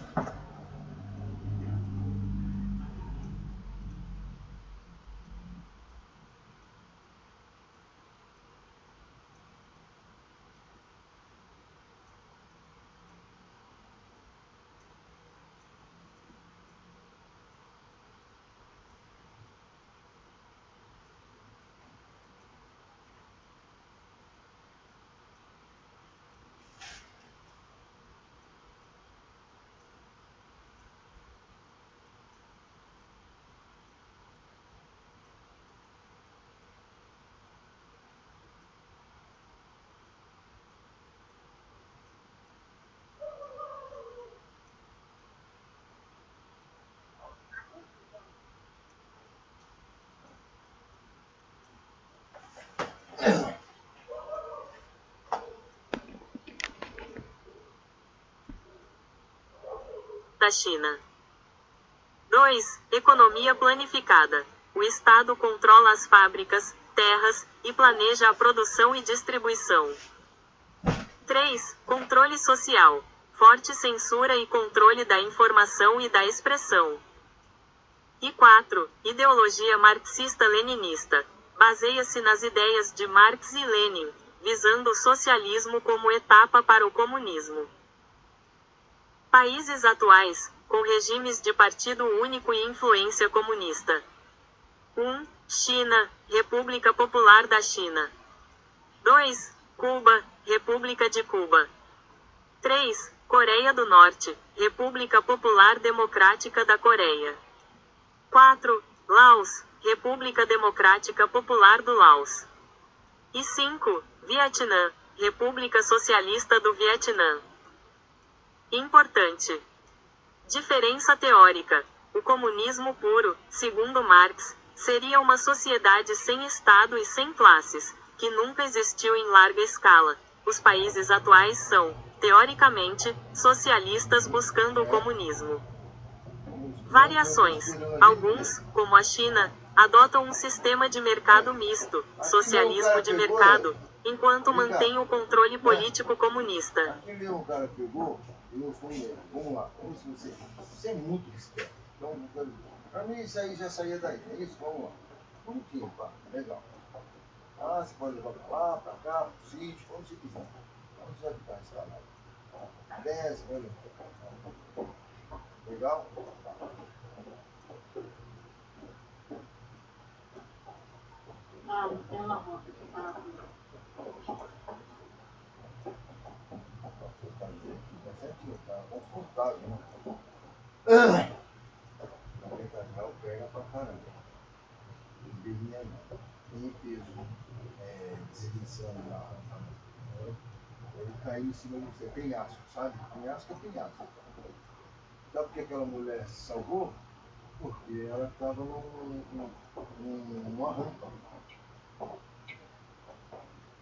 [SPEAKER 3] Da China. 2. Economia planificada. O Estado controla as fábricas, terras, e planeja a produção e distribuição. 3. Controle social. Forte censura e controle da informação e da expressão. E 4. Ideologia marxista-leninista. Baseia-se nas ideias de Marx e Lenin, visando o socialismo como etapa para o comunismo. Países atuais, com regimes de partido único e influência comunista. 1. China, República Popular da China. 2. Cuba, República de Cuba. 3. Coreia do Norte, República Popular Democrática da Coreia. 4. Laos, República Democrática Popular do Laos. E 5. Vietnã, República Socialista do Vietnã. Importante. Diferença teórica. O comunismo puro, segundo Marx, seria uma sociedade sem Estado e sem classes, que nunca existiu em larga escala. Os países atuais são, teoricamente, socialistas buscando o comunismo. Variações. Alguns, como a China, adotam um sistema de mercado misto, socialismo de mercado, enquanto mantém o controle político comunista.
[SPEAKER 2] Aqui mesmo o cara pegou e eu fui nele. Vamos lá, vamos ver se você é muito esperto. Então, pra mim isso aí já saía daí, é isso? Vamos lá. Bonitinho, pá, legal. Ah, você pode levar pra lá, pra cá, pro sítio, como você quiser. Onde você vai ficar instalado? Desce, vai lá. Legal?
[SPEAKER 4] Ah, não tem uma rota.
[SPEAKER 2] Tá confortável, né? Na verdade, o pega pra caramba. Não tem peso deslizando ele caiu em cima de você. Penhasco, sabe? Penhasco é penhasco. Sabe por que aquela mulher se salvou? Porque ela estava numa rampa.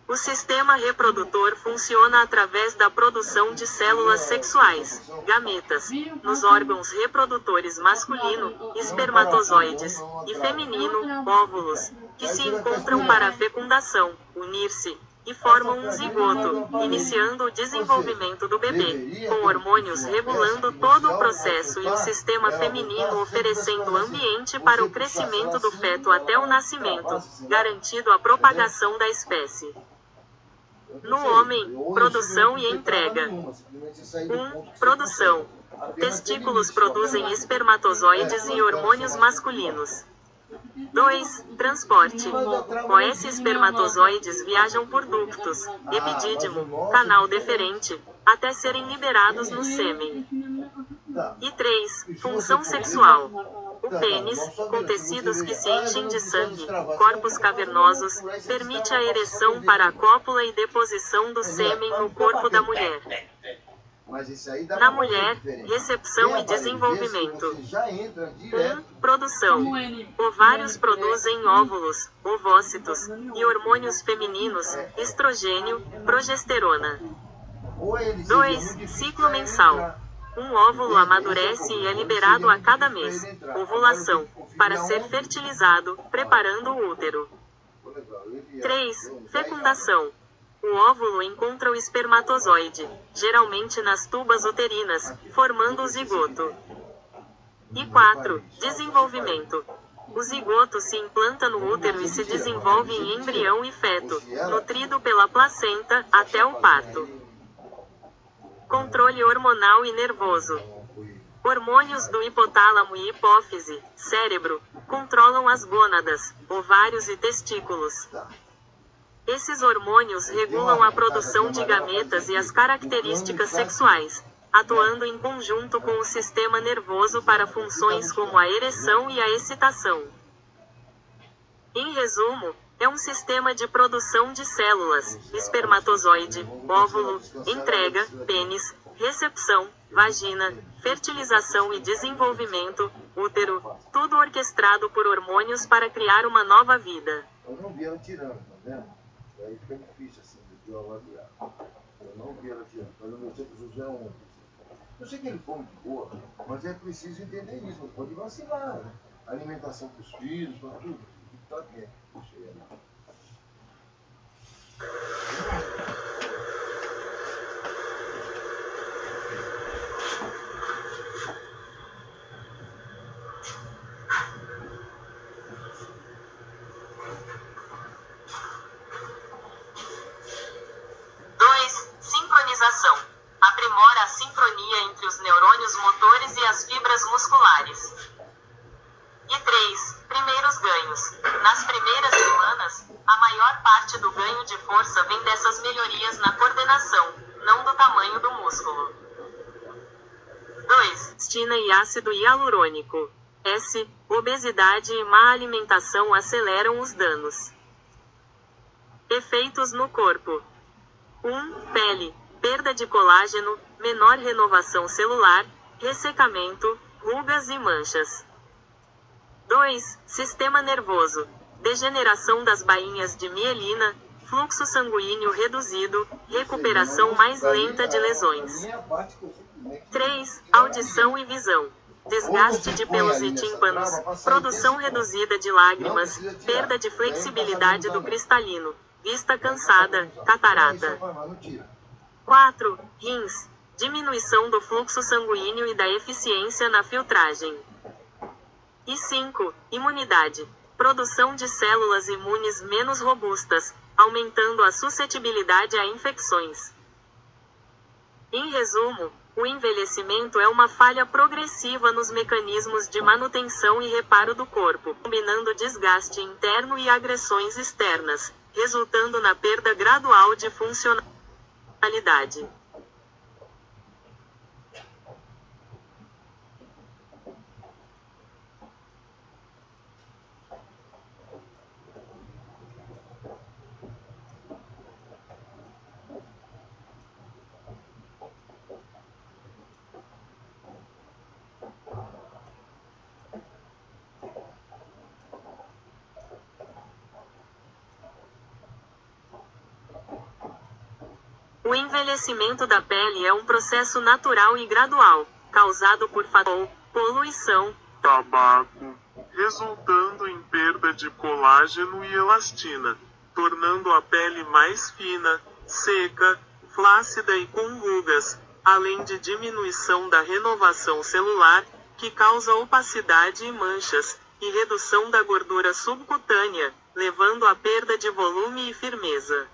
[SPEAKER 3] O sistema reprodutor funciona através da produção de células sexuais, gametas, nos órgãos reprodutores masculino, espermatozoides, e feminino, óvulos, que se encontram para a fecundação, unir-se, e formam um zigoto, iniciando o desenvolvimento do bebê, com hormônios regulando todo o processo e o sistema feminino oferecendo ambiente para o crescimento do feto até o nascimento, garantindo a propagação da espécie. No homem, produção e entrega. 1. Produção. Testículos produzem espermatozoides e hormônios masculinos. 2. Transporte. Os espermatozoides viajam por ductos, epidídimo, canal deferente, até serem liberados no sêmen. E 3. Função sexual. O pênis, com tecidos que se enchem de sangue, corpos cavernosos, permite a ereção para a cópula e deposição do sêmen no corpo da mulher. Na mulher, recepção e desenvolvimento. 1. Produção. Ovários produzem óvulos, ovócitos, e hormônios femininos, estrogênio, progesterona.
[SPEAKER 2] Ou ele seria
[SPEAKER 3] 2.
[SPEAKER 2] muito difícil
[SPEAKER 3] Ciclo
[SPEAKER 2] pra ele
[SPEAKER 3] mensal.
[SPEAKER 2] entrar.
[SPEAKER 3] Um óvulo
[SPEAKER 2] Entende?
[SPEAKER 3] amadurece
[SPEAKER 2] Esse é o
[SPEAKER 3] e é
[SPEAKER 2] problema.
[SPEAKER 3] liberado
[SPEAKER 2] Seria
[SPEAKER 3] a
[SPEAKER 2] muito
[SPEAKER 3] cada
[SPEAKER 2] difícil pra
[SPEAKER 3] mês.
[SPEAKER 2] ele entrar.
[SPEAKER 3] Ovulação.
[SPEAKER 2] Agora, o filho
[SPEAKER 3] Para
[SPEAKER 2] da
[SPEAKER 3] ser
[SPEAKER 2] onde?
[SPEAKER 3] fertilizado, preparando o útero.
[SPEAKER 2] Ficou legal. Ele
[SPEAKER 3] 3.
[SPEAKER 2] deu um
[SPEAKER 3] Fecundação. O óvulo encontra o espermatozoide, geralmente nas tubas uterinas, formando o zigoto. E 4. Desenvolvimento. O zigoto se implanta no útero e se desenvolve em embrião e feto, nutrido pela placenta, até o parto. Controle hormonal e nervoso. Hormônios do hipotálamo e hipófise, cérebro, controlam as gônadas, ovários e testículos. Esses hormônios regulam a produção de gametas e as características sexuais, atuando em conjunto com o sistema nervoso para funções como a ereção e a excitação. Em resumo, é um sistema de produção de células, espermatozoide, óvulo, entrega, pênis, recepção, vagina, fertilização e desenvolvimento, útero, tudo orquestrado por hormônios para criar uma nova vida.
[SPEAKER 2] Eu não vi ela tirando, tá vendo? Aí fica difícil assim, de eu avaliar. Eu não vi ela tirando, mas eu não sei que o José é um. Eu sei que ele come de boa, mas é preciso entender isso, não pode vacilar, né? Alimentação para os filhos, para tudo. Tá bem.
[SPEAKER 1] Sincronização. Aprimora a sincronia entre os neurônios motores e as fibras musculares. E 3. Primeiros ganhos. Nas primeiras semanas, a maior parte do ganho de força vem dessas melhorias na coordenação, não do tamanho do músculo. 2.
[SPEAKER 3] Estina e ácido hialurônico. S. Obesidade e má alimentação aceleram os danos. Efeitos no corpo. 1. Pele. Perda de colágeno, menor renovação celular, ressecamento, rugas e manchas. 2. Sistema nervoso. Degeneração das bainhas de mielina, fluxo sanguíneo reduzido, recuperação mais lenta de lesões. 3. Audição e visão. Desgaste de pelos e tímpanos, produção reduzida de lágrimas, perda de flexibilidade do cristalino, vista cansada, catarata. 4. Rins. Diminuição do fluxo sanguíneo e da eficiência na filtragem. E 5. Imunidade. Produção de células imunes menos robustas, aumentando a suscetibilidade a infecções. Em resumo, o envelhecimento é uma falha progressiva nos mecanismos de manutenção e reparo do corpo, combinando desgaste interno e agressões externas, resultando na perda gradual de funcionalidade. O envelhecimento da pele é um processo natural e gradual, causado por fator, poluição,
[SPEAKER 5] tabaco, resultando em perda de colágeno e elastina, tornando a pele mais fina, seca, flácida e com rugas, além de diminuição da renovação celular, que causa opacidade e manchas, e redução da gordura subcutânea, levando à perda de volume e firmeza.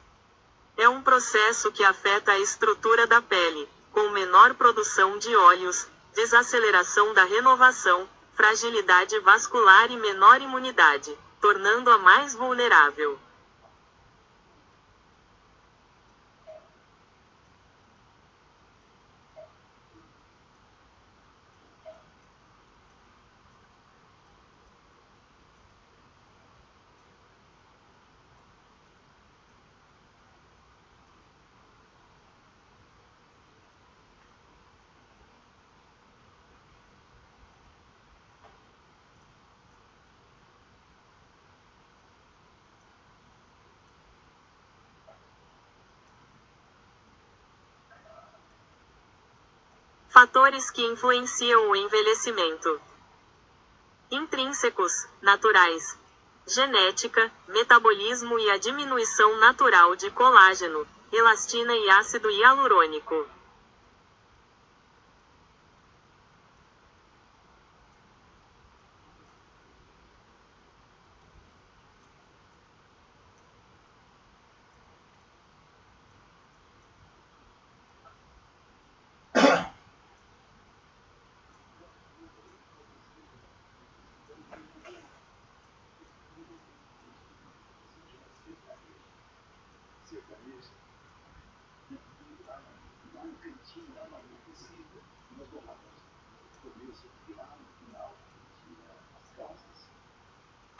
[SPEAKER 5] É um processo que afeta a estrutura da pele, com menor produção de óleos, desaceleração da renovação, fragilidade vascular e menor imunidade, tornando-a mais vulnerável.
[SPEAKER 3] Fatores que influenciam o envelhecimento: intrínsecos, naturais, genética, metabolismo e a diminuição natural de colágeno, elastina e ácido hialurônico.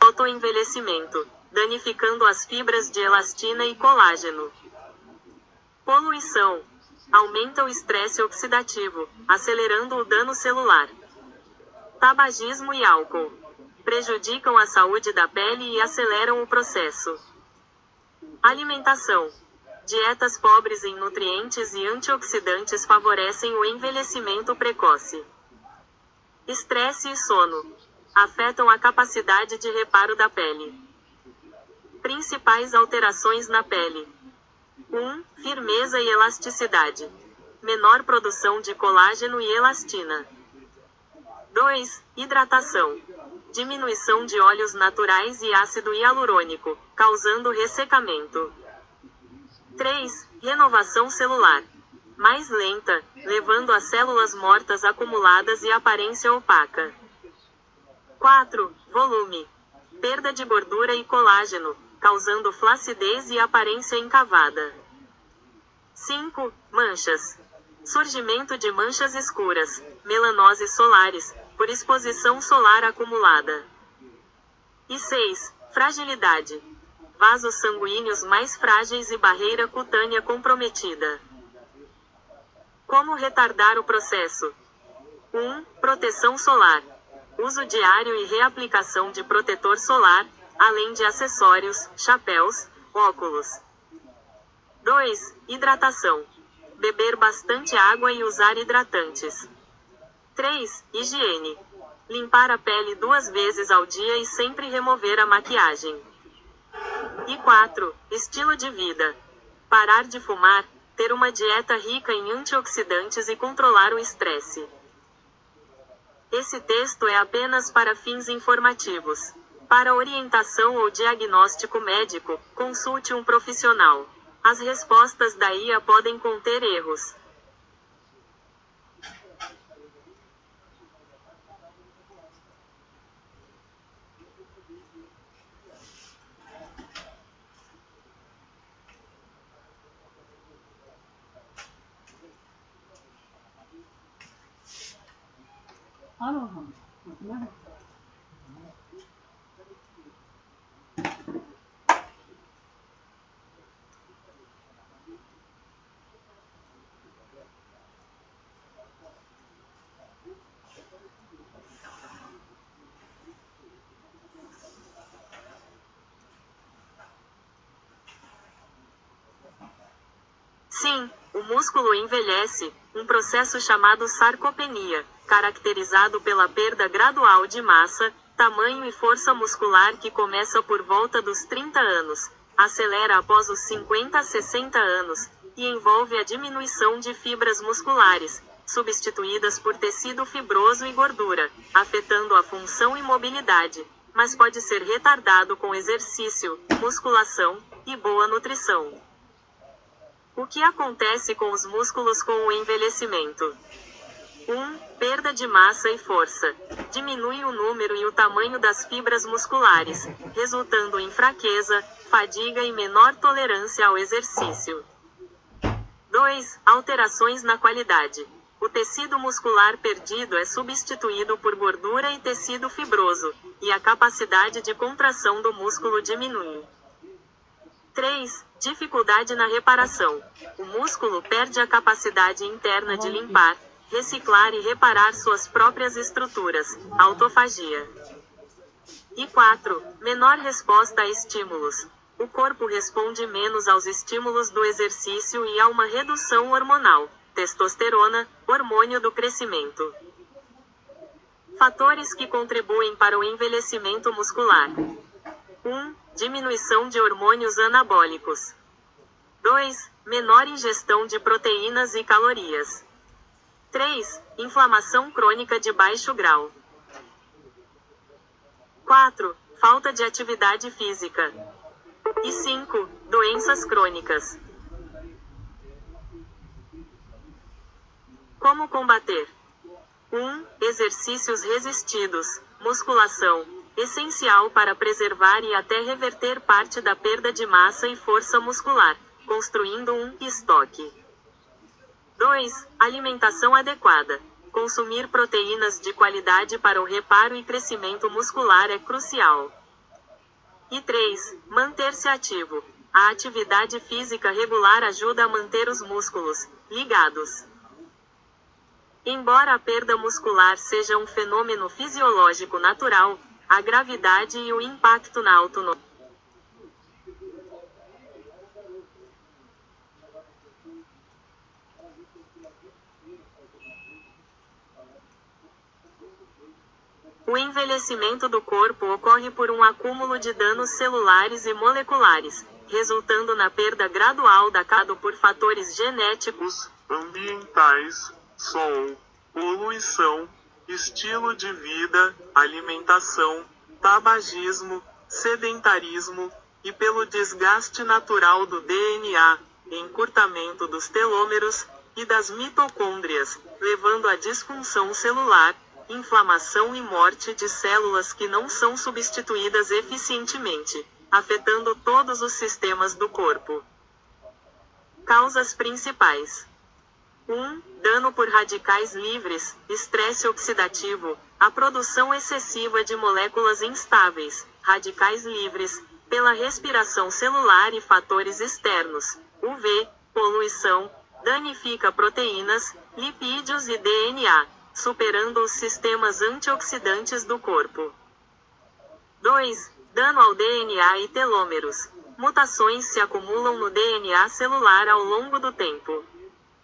[SPEAKER 3] Autoenvelhecimento, danificando as fibras de elastina e colágeno. Poluição, aumenta o estresse oxidativo, acelerando o dano celular. Tabagismo e álcool, prejudicam a saúde da pele e aceleram o processo. Alimentação, dietas pobres em nutrientes e antioxidantes favorecem o envelhecimento precoce. Estresse e sono afetam a capacidade de reparo da pele. Principais alterações na pele: 1. Firmeza e elasticidade. Menor produção de colágeno e elastina. 2. Hidratação. Diminuição de óleos naturais e ácido hialurônico, causando ressecamento. 3. Renovação celular. Mais lenta, levando a células mortas acumuladas e aparência opaca. 4. Volume. Perda de gordura e colágeno, causando flacidez e aparência encavada. 5. Manchas. Surgimento de manchas escuras, melanoses solares, por exposição solar acumulada. E 6. Fragilidade. Vasos sanguíneos mais frágeis e barreira cutânea comprometida. Como retardar o processo? 1. Proteção solar. Uso diário e reaplicação de protetor solar, além de acessórios, chapéus, óculos. 2. Hidratação. Beber bastante água e usar hidratantes. 3. Higiene. Limpar a pele 2 vezes ao dia e sempre remover a maquiagem. E 4. Estilo de vida. Parar de fumar, ter uma dieta rica em antioxidantes e controlar o estresse. Esse texto é apenas para fins informativos. Para orientação ou diagnóstico médico, consulte um profissional. As respostas da IA podem conter erros. Sim, o músculo envelhece, um processo chamado sarcopenia, caracterizado pela perda gradual de massa, tamanho e força muscular que começa por volta dos 30 anos, acelera após os 50 a 60 anos, e envolve a diminuição de fibras musculares, substituídas por tecido fibroso e gordura, afetando a função e mobilidade, mas pode ser retardado com exercício, musculação e boa nutrição. O que acontece com os músculos com o envelhecimento? 1. Perda de massa e força. Diminui o número e o tamanho das fibras musculares, resultando em fraqueza, fadiga e menor tolerância ao exercício. 2. Alterações na qualidade. O tecido muscular perdido é substituído por gordura e tecido fibroso, e a capacidade de contração do músculo diminui. 3. Dificuldade na reparação. O músculo perde a capacidade interna de limpar, reciclar e reparar suas próprias estruturas, autofagia. E 4. Menor resposta a estímulos. O corpo responde menos aos estímulos do exercício e há uma redução hormonal, Testosterona, hormônio do crescimento. Fatores que contribuem para o envelhecimento muscular. 1. Diminuição de hormônios anabólicos. 2. Menor ingestão de proteínas e calorias. 3. Inflamação crônica de baixo grau. 4. Falta de atividade física. E 5. Doenças crônicas. Como combater? 1. Exercícios resistidos, musculação, essencial para preservar e até reverter parte da perda de massa e força muscular, construindo um estoque. 2. Alimentação adequada. Consumir proteínas de qualidade para o reparo e crescimento muscular é crucial. E 3. Manter-se ativo. A atividade física regular ajuda a manter os músculos ligados. Embora a perda muscular seja um fenômeno fisiológico natural, a gravidade e o impacto na autonomia. O envelhecimento do corpo ocorre por um acúmulo de danos celulares e moleculares, resultando na perda gradual da cado por fatores genéticos,
[SPEAKER 5] Ambientais, sol, poluição, estilo de vida, alimentação, tabagismo, sedentarismo, e pelo desgaste natural do DNA, encurtamento dos telômeros e das mitocôndrias, levando à disfunção celular, inflamação e morte de células que não são substituídas eficientemente, afetando todos os sistemas do corpo. Causas principais. 1. Dano por radicais livres, estresse oxidativo, a produção excessiva de moléculas instáveis, radicais livres, pela respiração celular e fatores externos, UV, poluição, danifica proteínas, lipídios e DNA, superando os sistemas antioxidantes do corpo. 2. Dano ao DNA e telômeros. Mutações se acumulam no DNA celular ao longo do tempo.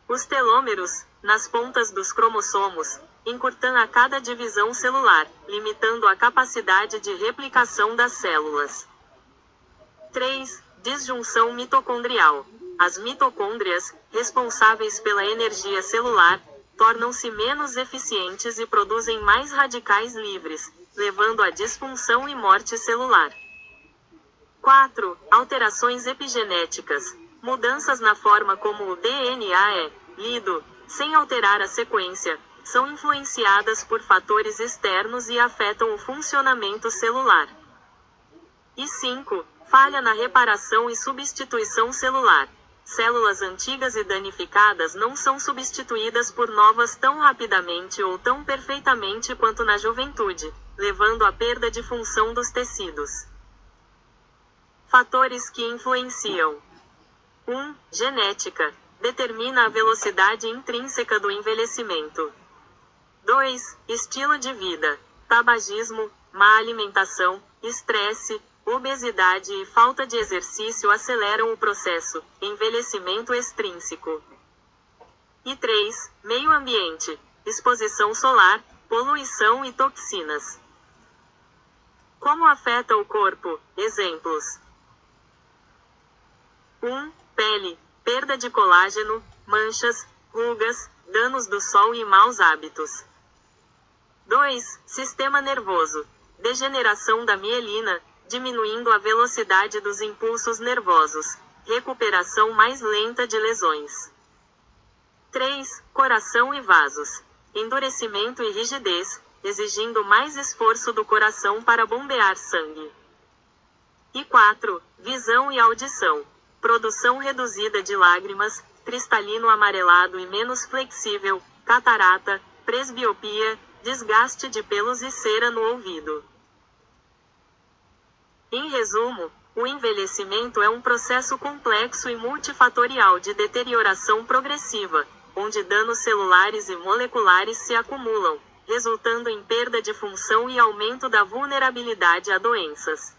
[SPEAKER 5] Os telômeros, nas pontas dos cromossomos, encurtam a cada divisão celular, limitando a capacidade de replicação das células. 3. Disjunção mitocondrial. As mitocôndrias, responsáveis pela energia celular, tornam-se menos eficientes e produzem mais radicais livres, levando à disfunção e morte celular. 4. Alterações epigenéticas. Mudanças na forma como o DNA é lido, sem alterar a sequência, são influenciadas por fatores externos e afetam o funcionamento celular. E 5. Falha na reparação e substituição celular. Células antigas e danificadas não são substituídas por novas tão rapidamente ou tão perfeitamente quanto na juventude, levando à perda de função dos tecidos. Fatores que influenciam. 1. Genética. Determina a velocidade intrínseca do envelhecimento. 2. Estilo de vida. Tabagismo, má alimentação, estresse, obesidade e falta de exercício aceleram o processo, envelhecimento extrínseco. E 3. Meio ambiente, exposição solar, poluição e toxinas. Como afeta o corpo? Exemplos. 1. Pele, perda de colágeno, manchas, rugas, danos do sol e maus hábitos. 2. Sistema nervoso, degeneração da mielina, diminuindo a velocidade dos impulsos nervosos, recuperação mais lenta de lesões. 3. Coração e vasos, endurecimento e rigidez, exigindo mais esforço do coração para bombear sangue. E 4. Visão e audição, produção reduzida de lágrimas, cristalino amarelado e menos flexível, catarata, presbiopia, desgaste de pelos e cera no ouvido. Em resumo, o envelhecimento é um processo complexo e multifatorial de deterioração progressiva, onde danos celulares e moleculares se acumulam, resultando em perda de função e aumento da vulnerabilidade a doenças.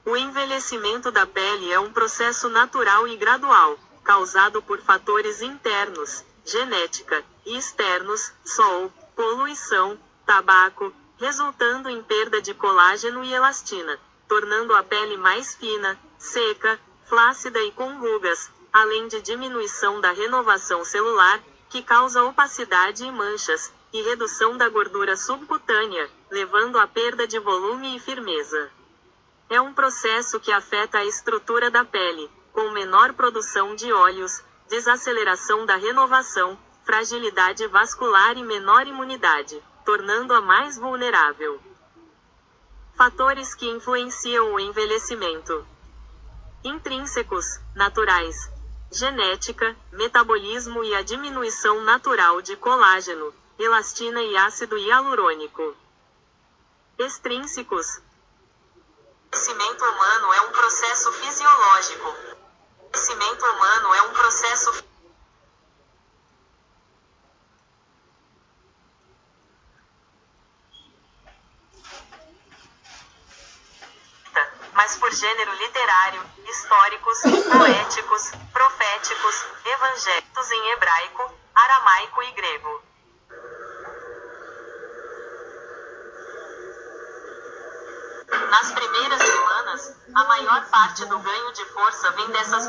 [SPEAKER 3] O envelhecimento da pele é um processo natural e gradual, causado por fatores internos, genética, e externos, sol, poluição, tabaco, resultando em perda de colágeno e elastina, tornando a pele mais fina, seca, flácida e com rugas, além de diminuição da renovação celular, que causa opacidade e manchas, e redução da gordura subcutânea, levando à perda de volume e firmeza. É um processo que afeta a estrutura da pele, com menor produção de óleos, desaceleração da renovação, fragilidade vascular e menor imunidade, tornando-a mais vulnerável. Fatores que influenciam o envelhecimento: intrínsecos, naturais, genética, metabolismo e a diminuição natural de colágeno, elastina e ácido hialurônico. Extrínsecos. O envelhecimento humano é um processo fisiológico. O envelhecimento humano é um processo mas por gênero literário, históricos, poéticos, proféticos, evangélicos em hebraico, aramaico e grego. Nas primeiras semanas, a maior parte do ganho de força vem dessas.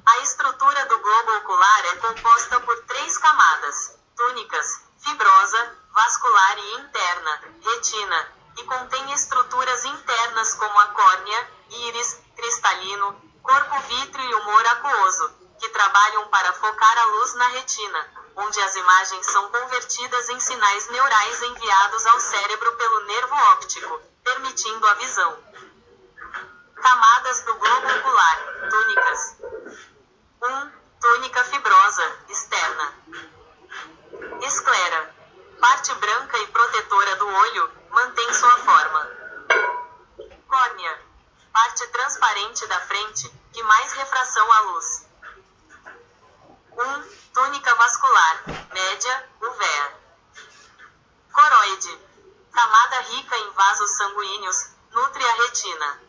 [SPEAKER 3] A estrutura do globo ocular é composta por 3 camadas: túnicas, fibrosa, vascular e interna, retina, e contém estruturas internas como a córnea, íris, cristalino, corpo vítreo e humor aquoso, que trabalham para focar a luz na retina, onde as imagens são convertidas em sinais neurais enviados ao cérebro pelo nervo óptico, permitindo a visão. Camadas do globo ocular, túnicas. 1. Túnica fibrosa, externa. Esclera. Parte branca e protetora do olho, mantém sua forma. Córnea. Parte transparente da frente, que mais refração à luz. 1. Túnica vascular, média, uvea. Coroide. Camada rica em vasos sanguíneos, nutre a retina.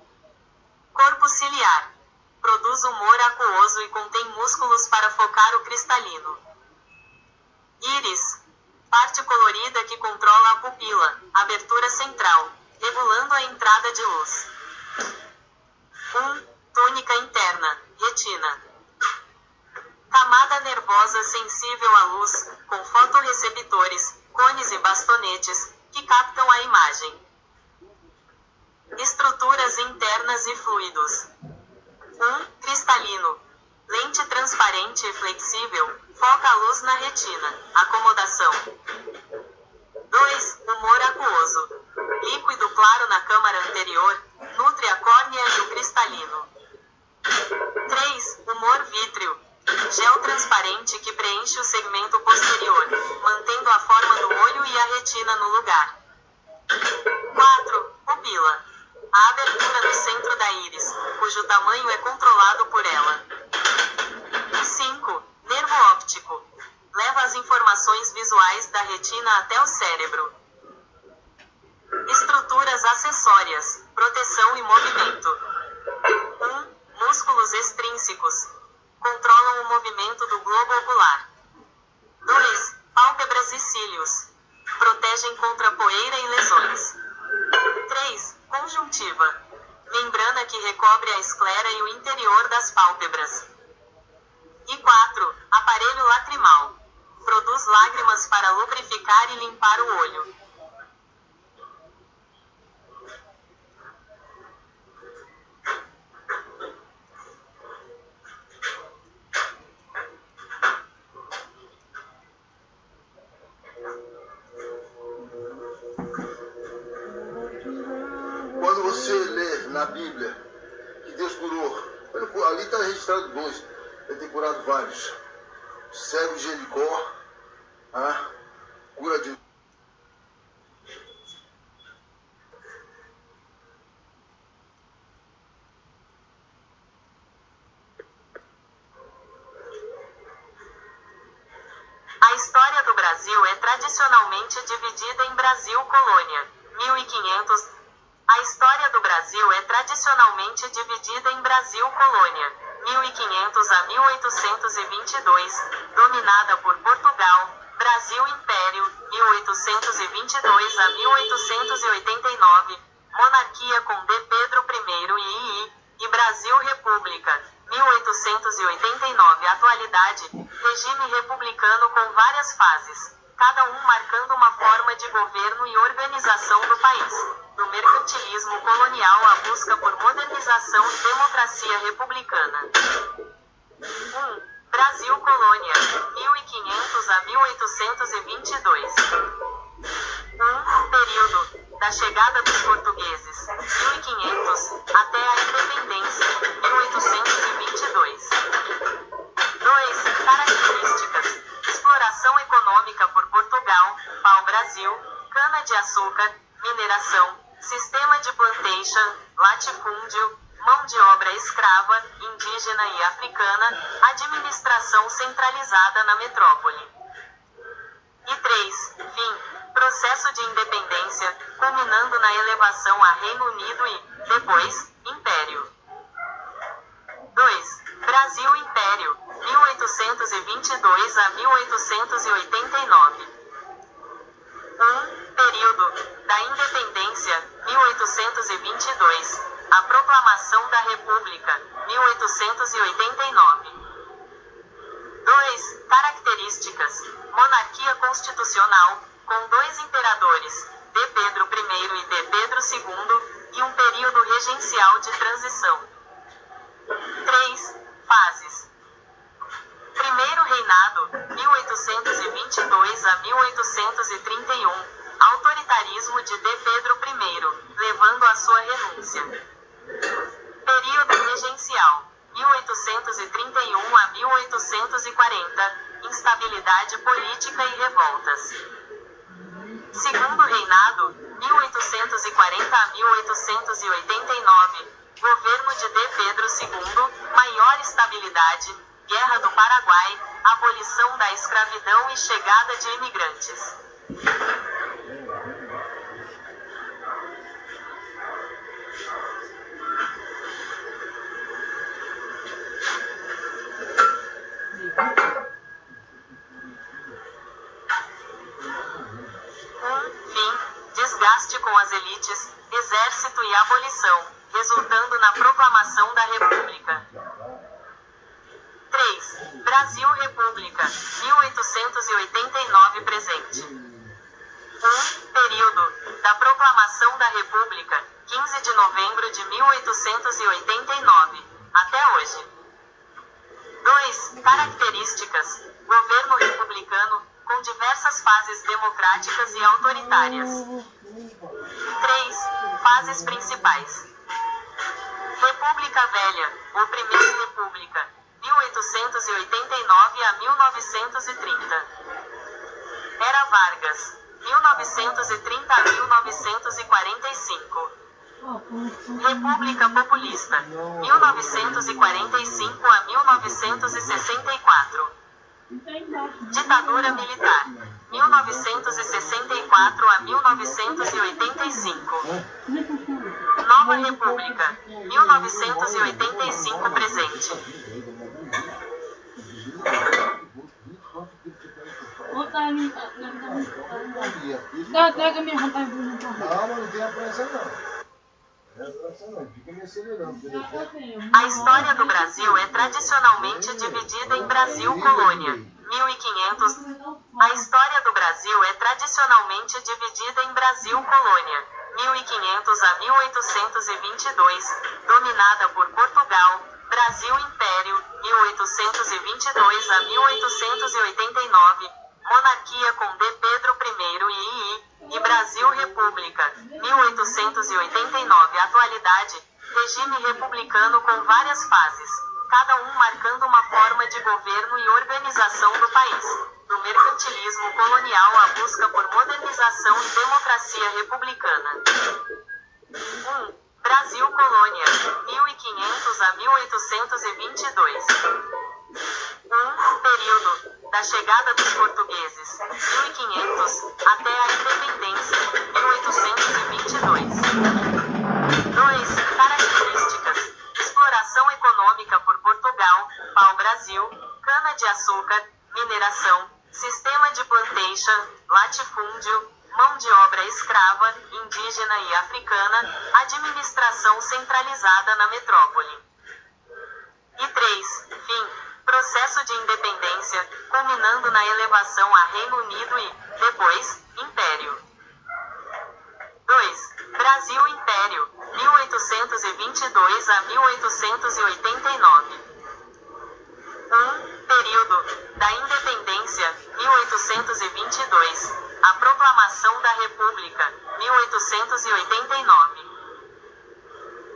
[SPEAKER 3] Corpo ciliar. Produz humor aquoso e contém músculos para focar o cristalino. Íris. Parte colorida que controla a pupila, abertura central, regulando a entrada de luz. 1. Túnica interna, retina. Camada nervosa sensível à luz, com fotorreceptores, cones e bastonetes, que captam a imagem. Estruturas internas e fluidos. 1. Cristalino. Lente transparente e flexível, foca a luz na retina. Acomodação. 2. Humor aquoso. Líquido claro na câmara anterior, nutre a córnea e o cristalino. 3. Humor vítreo. Gel transparente que preenche o segmento posterior, mantendo a forma do olho e a retina no lugar. 4. Pupila. A abertura no centro da íris, cujo tamanho é controlado por ela. 5. Nervo óptico. Leva as informações visuais da retina até o cérebro. Estruturas acessórias, proteção e movimento. 1. Músculos extrínsecos. Controlam o movimento do globo ocular. 2. Pálpebras e cílios. Protegem contra poeira e lesões. 3. Conjuntiva. Membrana que recobre a esclera e o interior das pálpebras. E 4. Aparelho lacrimal. Produz lágrimas para lubrificar e limpar o olho.
[SPEAKER 2] Quando você lê na Bíblia que Deus curou, ali está registrado 2, ele tem curado vários. Cego de Jericó, cura de...
[SPEAKER 1] Brasil é tradicionalmente dividida em Brasil-Colônia, 1500. A história do Brasil é tradicionalmente dividida em Brasil-Colônia, 1500 a 1822, dominada por Portugal, Brasil-Império, 1822 a 1889, monarquia com D. Pedro I e Brasil-República, 1889. Atualidade, regime republicano com várias fases, cada um marcando uma forma de governo e organização do país. Do mercantilismo colonial à busca por modernização e democracia republicana. 1. Brasil-Colônia, 1500 a 1822. 1. Período da chegada dos portugueses, 1500, até a independência, 1822. 2. Características: exploração econômica por Portugal, pau-brasil, cana-de-açúcar, mineração, sistema de plantation, latifúndio, mão de obra escrava, indígena e africana, administração centralizada na metrópole. E 3. Fim. Processo de independência, culminando na elevação a Reino Unido e, depois, Império. 2. Brasil-Império, 1822 a 1889. 1. Período da Independência, 1822, a Proclamação da República, 1889. 2. Características: monarquia constitucional, com 2 imperadores, D. Pedro I e D. Pedro II, e um período regencial de transição. 3. Fases: Primeiro reinado, 1822 a 1831, autoritarismo de D. Pedro I, levando à sua renúncia. Período regencial, 1831 a 1840, instabilidade política e revoltas. Segundo reinado, 1840 a 1889, governo de D. Pedro II, maior estabilidade, Guerra do Paraguai, abolição da escravidão e chegada de imigrantes. Fim. Desgaste com as elites, exército e abolição, resultando na proclamação da República. 3. Brasil-República, 1889 presente. 1. Período da Proclamação da República, 15 de novembro de 1889, até hoje. 2. Características: governo republicano, com diversas fases democráticas e autoritárias. 3. Fases principais: República Velha, ou Primeira República, 1889 a 1930. Era Vargas, 1930 a 1945. República Populista, 1945 a 1964. Ditadura Militar, 1964 a 1985. Nova República, 1985 presente.
[SPEAKER 4] Traga minha vontade de
[SPEAKER 2] Calma, não tenha pressa não. Fica me acelerando.
[SPEAKER 1] A história do Brasil é tradicionalmente dividida em Brasil-Colônia, 1500. A história do Brasil é tradicionalmente dividida em Brasil-Colônia, 1500 a 1822, dominada por Portugal, Brasil-Império, 1822 a 1889, monarquia com D. Pedro I e Brasil-República, 1889. Atualidade, regime republicano com várias fases, cada um marcando uma forma de governo e organização do país. Do mercantilismo colonial à busca por modernização e democracia republicana. 1. Brasil-Colônia, 1500 a 1822. 1. Período da chegada dos portugueses, 1500, até a independência, 1822. 2. Características. Exploração econômica por Portugal, pau-brasil, cana-de-açúcar, mineração, sistema de plantation, latifúndio, mão de obra escrava, indígena e africana, administração centralizada na metrópole. E 3. Fim. Processo de independência, culminando na elevação a Reino Unido e, depois, Império. 2. Brasil Império, 1822 a 1889. 1. Período da Independência, 1822, a Proclamação da República, 1889.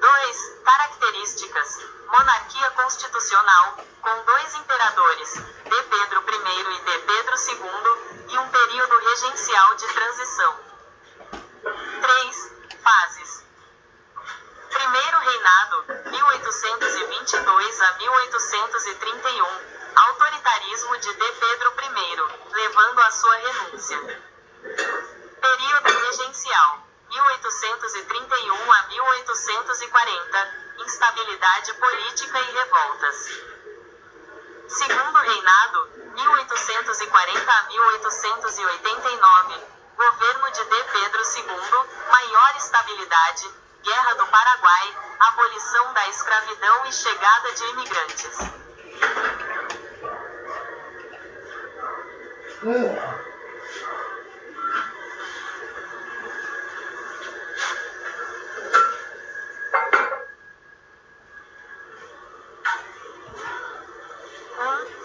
[SPEAKER 1] 2. Características. Monarquia constitucional, com 2 imperadores, D. Pedro I e D. Pedro II, e um período regencial de transição. 3. Fases. Primeiro reinado, 1822 a 1831, autoritarismo de D. Pedro I, levando à sua renúncia. Período regencial, 1831 a 1840, instabilidade política e revoltas. Segundo reinado, 1840 a 1889, governo de D. Pedro II, maior estabilidade, Guerra do Paraguai, abolição da escravidão e chegada de imigrantes.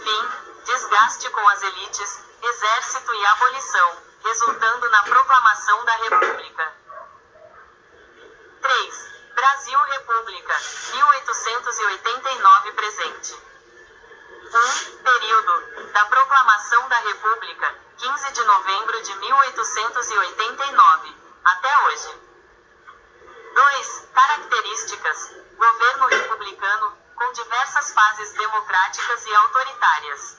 [SPEAKER 1] Fim. Desgaste com as elites, exército e abolição, resultando na proclamação da República. 3. Brasil República, 1889 presente. 1. Período da Proclamação da República, 15 de novembro de 1889, até hoje. 2. Características. Governo republicano, com diversas fases democráticas e autoritárias.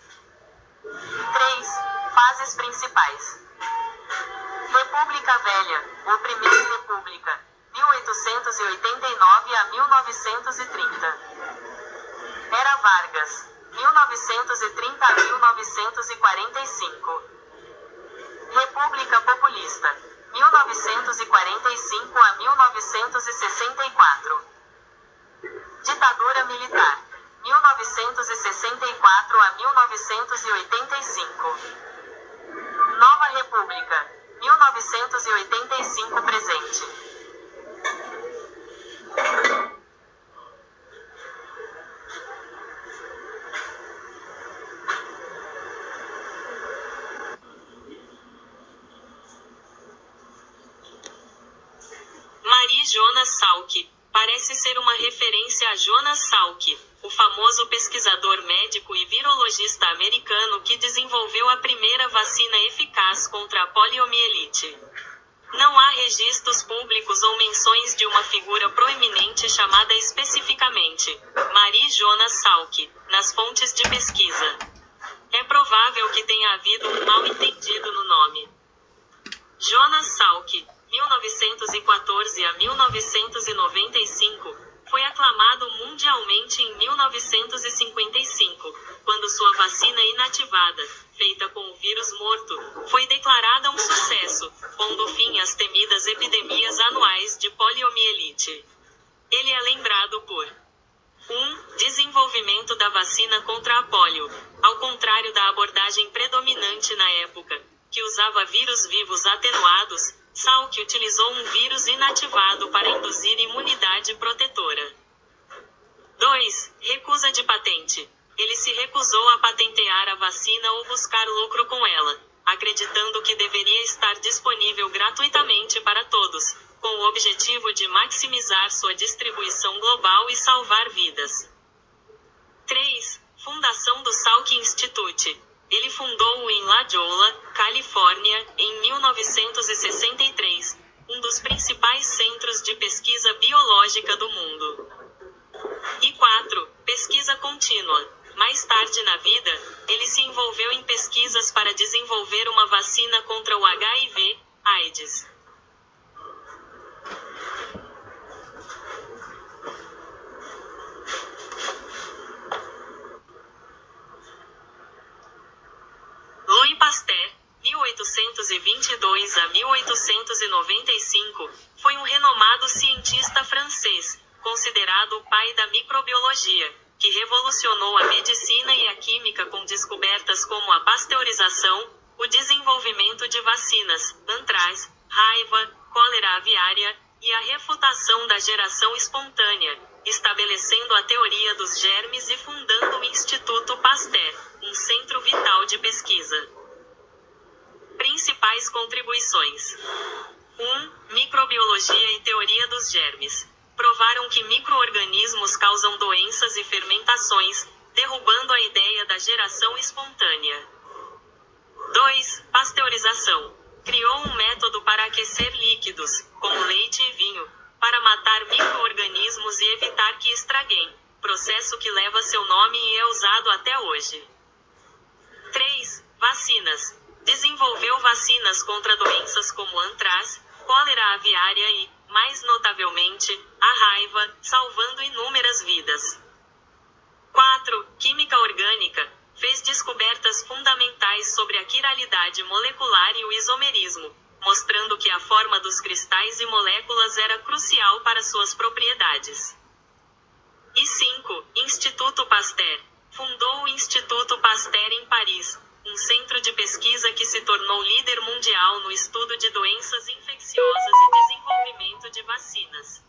[SPEAKER 1] 3. Fases principais. República Velha, ou Primeira República, 1889 a 1930. Era Vargas, 1930 a 1945. República Populista, 1945 a 1964. Ditadura Militar, 1964 a 1985. Nova República, 1985 presente. Marie Jonas Salk. Parece ser uma referência a Jonas Salk, o famoso pesquisador médico e virologista americano que desenvolveu a primeira vacina eficaz contra a poliomielite. Não há registros públicos ou menções de uma figura proeminente chamada especificamente Marie Jonas Salk nas fontes de pesquisa. É provável que tenha havido um mal-entendido no nome. Jonas Salk, 1914 a 1995, foi aclamado mundialmente em 1955, quando sua vacina inativada, feita com o vírus morto, foi declarada um sucesso, pondo fim às temidas epidemias anuais de poliomielite. Ele é lembrado por 1. Desenvolvimento da vacina contra a polio, ao contrário da abordagem predominante na época, que usava vírus vivos atenuados. Salk utilizou um vírus inativado para induzir imunidade protetora. 2. Recusa de patente. Ele se recusou a patentear a vacina ou buscar lucro com ela, acreditando que deveria estar disponível gratuitamente para todos, com o objetivo de maximizar sua distribuição global e salvar vidas. 3. Fundação do Salk Institute. Ele fundou-o em La Jolla, Califórnia, em 1963, um dos principais centros de pesquisa biológica do mundo. E 4. Pesquisa contínua. Mais tarde na vida, ele se envolveu em pesquisas para desenvolver uma vacina contra o HIV/AIDS. Louis Pasteur, 1822 a 1895, foi um renomado cientista francês, considerado o pai da microbiologia, que revolucionou a medicina e a química com descobertas como a pasteurização, o desenvolvimento de vacinas, antraz, raiva, cólera aviária, e a refutação da geração espontânea, estabelecendo a teoria dos germes e fundando o Instituto Pasteur, um centro vital de pesquisa. Principais contribuições: 1. Microbiologia e teoria dos germes. Provaram que micro-organismos causam doenças e fermentações, derrubando a ideia da geração espontânea. 2. Pasteurização. Criou um método para aquecer líquidos, como leite e vinho, para matar micro-organismos e evitar que estraguem, processo que leva seu nome e é usado até hoje. 3. Vacinas. Desenvolveu vacinas contra doenças como antraz, cólera aviária e, mais notavelmente, a raiva, salvando inúmeras vidas. 4. Química orgânica. Fez descobertas fundamentais sobre a quiralidade molecular e o isomerismo, mostrando que a forma dos cristais e moléculas era crucial para suas propriedades. E 5. Instituto Pasteur. Fundou o Instituto Pasteur em Paris, um centro de pesquisa que se tornou líder mundial no estudo de doenças infecciosas e desenvolvimento de vacinas.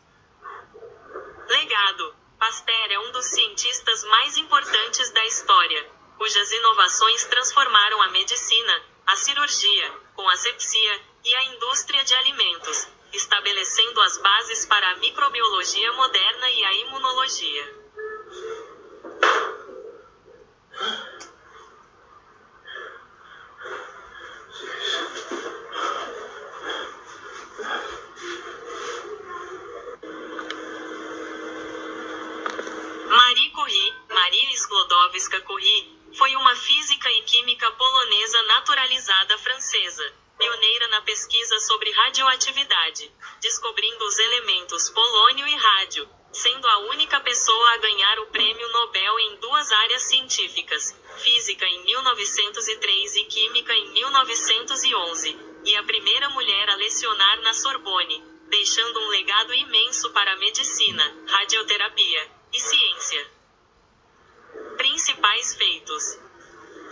[SPEAKER 1] Legado. Pasteur é um dos cientistas mais importantes da história, cujas inovações transformaram a medicina, a cirurgia, com asepsia, e a indústria de alimentos, estabelecendo as bases para a microbiologia moderna e a imunologia. Marie Curie, Maria Sklodowska-Curie, foi uma física e química polonesa naturalizada francesa, pioneira na pesquisa sobre radioatividade, descobrindo os elementos polônio e rádio, sendo a única pessoa a ganhar o prêmio Nobel em duas áreas científicas, física em 1903 e química em 1911, e a primeira mulher a lecionar na Sorbonne, deixando um legado imenso para a medicina, radioterapia e ciência. Principais feitos: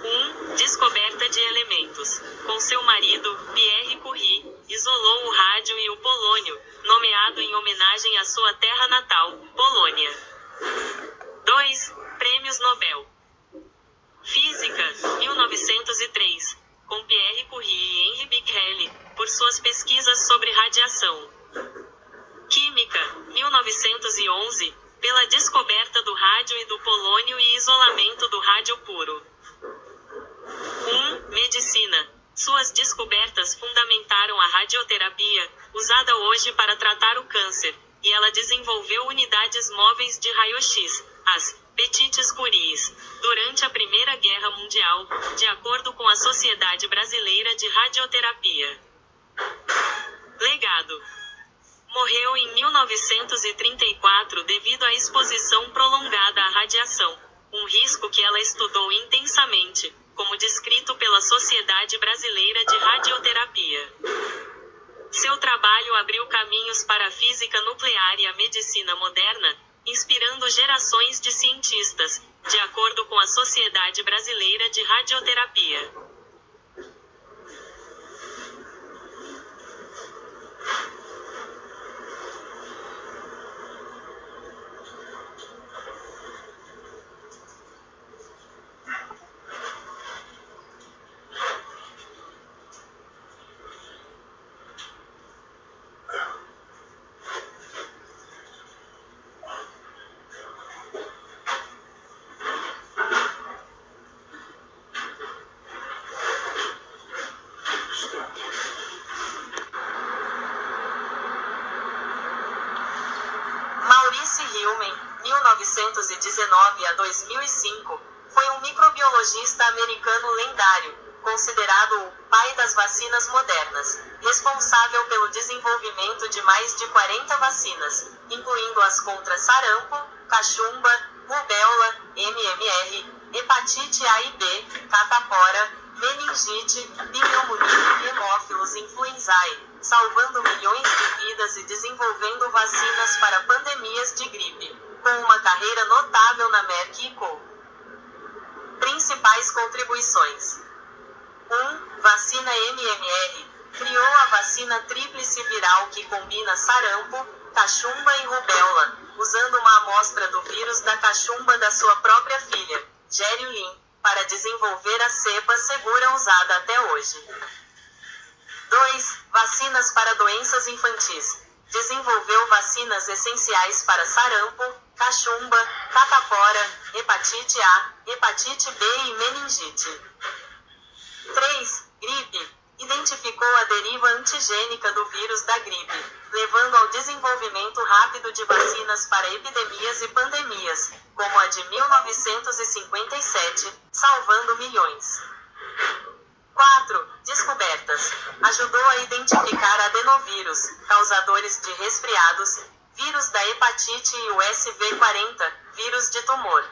[SPEAKER 1] 1. Descoberta de elementos. Com seu marido, Pierre Curie, isolou o rádio e o polônio, nomeado em homenagem à sua terra natal, Polônia. 2. Prêmios Nobel. Física, 1903, com Pierre Curie e Henri Becquerel, por suas pesquisas sobre radiação. Química, 1911, pela descoberta do rádio e do polônio e isolamento do rádio puro. 1. Medicina. Suas descobertas fundamentaram a radioterapia, usada hoje para tratar o câncer, e ela desenvolveu unidades móveis de raio-x, as Petites Curies, durante a Primeira Guerra Mundial, de acordo com a Sociedade Brasileira de Radioterapia. Legado. Morreu em 1934 devido à exposição prolongada à radiação, um risco que ela estudou intensamente, como descrito pela Sociedade Brasileira de Radioterapia. Seu trabalho abriu caminhos para a física nuclear e a medicina moderna, inspirando gerações de cientistas, de acordo com a Sociedade Brasileira de Radioterapia. Maurice Hillman, 1919 a 2005, Foi um microbiologista americano lendário, considerado o pai das vacinas modernas, responsável pelo desenvolvimento de mais de 40 vacinas, incluindo as contra sarampo, cachumba, rubéola, MMR, hepatite A e B, catapora, meningite, pneumonia e hemófilos influenzae, salvando milhões de vidas e desenvolvendo vacinas para pandemias de gripe, com uma carreira notável na Merck & Co. Principais contribuições: 1. Vacina MMR. Criou a vacina tríplice viral que combina sarampo, cachumba e rubéola, usando uma amostra do vírus da cachumba da sua própria filha, Jerry Lin, para desenvolver a cepa segura usada até hoje. 2. Vacinas para doenças infantis. Desenvolveu vacinas essenciais para sarampo, cachumba, catapora, hepatite A, hepatite B e meningite. 3. Gripe. Identificou a deriva antigênica do vírus da gripe, levando ao desenvolvimento rápido de vacinas para epidemias e pandemias, como a de 1957, salvando milhões. 4. Descobertas. Ajudou a identificar adenovírus, causadores de resfriados, vírus da hepatite e o SV40, vírus de tumor.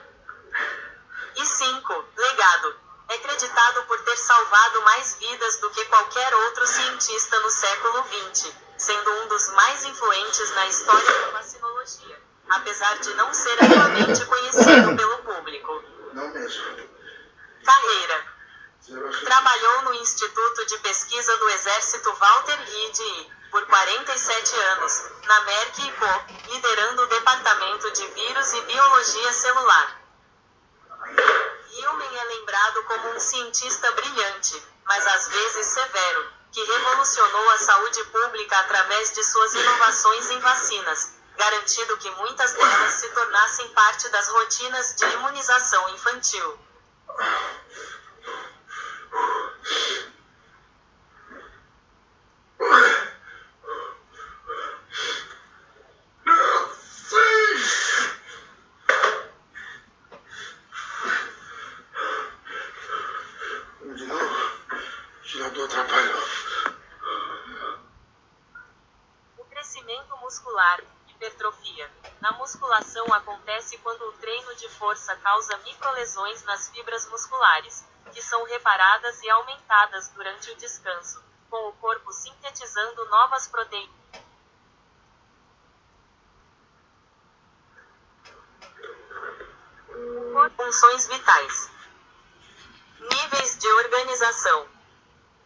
[SPEAKER 1] E 5. Legado. É acreditado por ter salvado mais vidas do que qualquer outro cientista no século XX, sendo um dos mais influentes na história da vacinologia, apesar de não ser amplamente conhecido pelo público.
[SPEAKER 2] Não mesmo.
[SPEAKER 1] Carreira. Trabalhou no Instituto de Pesquisa do Exército Walter Reed e, por 47 anos, na Merck & Co., liderando o Departamento de Vírus e Biologia Celular. Hillman é lembrado como um cientista brilhante, mas às vezes severo, que revolucionou a saúde pública através de suas inovações em vacinas, garantindo que muitas delas se tornassem parte das rotinas de imunização infantil. O crescimento muscular, hipertrofia. Na musculação acontece quando o treino de força causa microlesões nas fibras musculares, que são reparadas e aumentadas durante o descanso, com o corpo sintetizando novas proteínas. Funções vitais. Níveis de organização.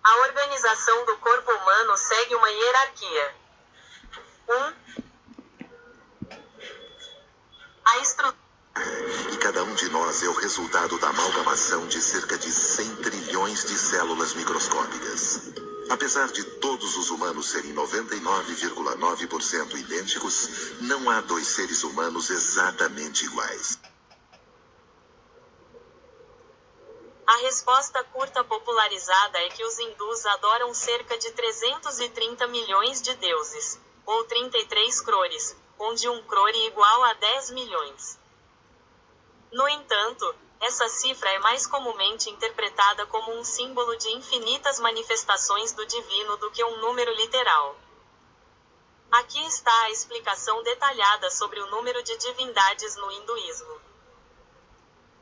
[SPEAKER 1] A organização do corpo humano segue uma hierarquia. 1. A estrutura.
[SPEAKER 6] E cada um de nós é o resultado da amalgamação de cerca de 100 trilhões de células microscópicas. Apesar de todos os humanos serem 99,9% idênticos, não há dois seres humanos exatamente iguais.
[SPEAKER 1] A resposta curta popularizada é que os hindus adoram cerca de 330 milhões de deuses, ou 33 crores, onde um crore igual a 10 milhões. No entanto, essa cifra é mais comumente interpretada como um símbolo de infinitas manifestações do divino do que um número literal. Aqui está a explicação detalhada sobre o número de divindades no hinduísmo.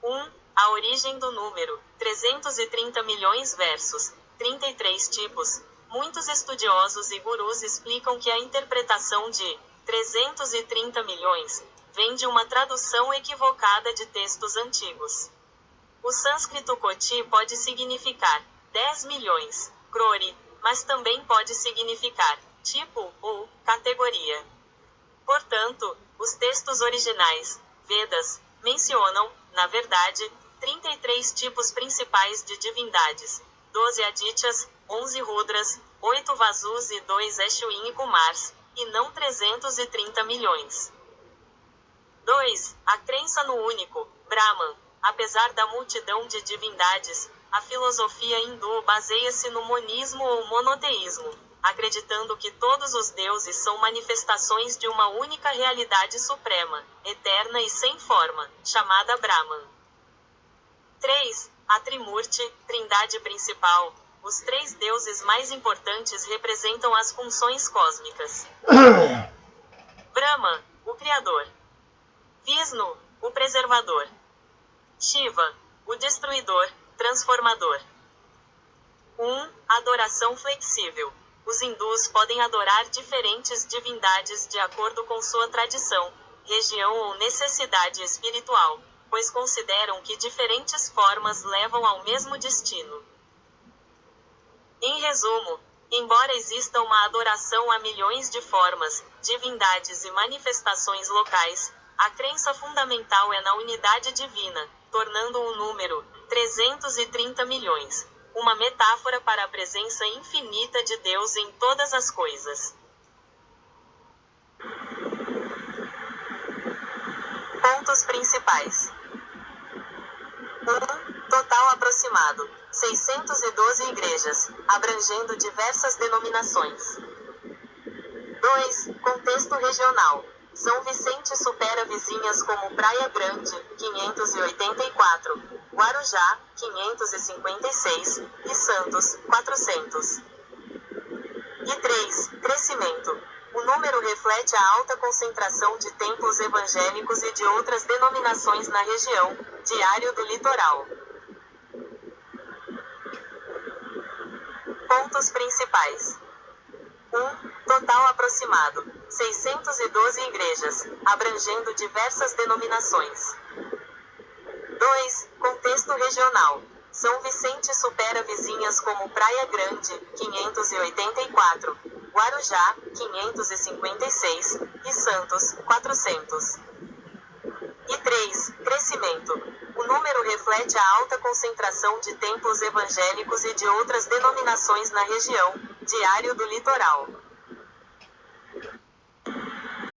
[SPEAKER 1] 1. A origem do número, 330 milhões versus 33 tipos. Muitos estudiosos e gurus explicam que a interpretação de 330 milhões vem de uma tradução equivocada de textos antigos. O sânscrito koti pode significar 10 milhões, crore, mas também pode significar tipo ou categoria. Portanto, os textos originais, Vedas, mencionam, na verdade, 33 tipos principais de divindades, 12 adityas, 11 rudras, 8 vasus e 2 Eshuin e Kumars, e não 330 milhões. 2. A crença no único, Brahman. Apesar da multidão de divindades, a filosofia hindu baseia-se no monismo ou monoteísmo, acreditando que todos os deuses são manifestações de uma única realidade suprema, eterna e sem forma, chamada Brahman. 3. A Trimurti, Trindade principal. Os 3 deuses mais importantes representam as funções cósmicas. Brahma, o Criador. Vishnu, o Preservador. Shiva, o Destruidor, Transformador. 1. Adoração flexível. Os hindus podem adorar diferentes divindades de acordo com sua tradição, região ou necessidade espiritual, pois consideram que diferentes formas levam ao mesmo destino. Em resumo, embora exista uma adoração a milhões de formas, divindades e manifestações locais, a crença fundamental é na unidade divina, tornando o número 330 milhões uma metáfora para a presença infinita de Deus em todas as coisas. Pontos principais. 1. Total aproximado. 612 igrejas, abrangendo diversas denominações. 2. Contexto regional. São Vicente supera vizinhas como Praia Grande, 584, Guarujá, 556, e Santos, 400. E 3. Crescimento. O número reflete a alta concentração de templos evangélicos e de outras denominações na região, Diário do Litoral. Pontos principais. 1. Total aproximado. 612 igrejas, abrangendo diversas denominações. 2. Contexto regional. São Vicente supera vizinhas como Praia Grande, 584, Guarujá, 556, e Santos, 400. E 3. Crescimento. O número reflete a alta concentração de templos evangélicos e de outras denominações na região, Diário do Litoral.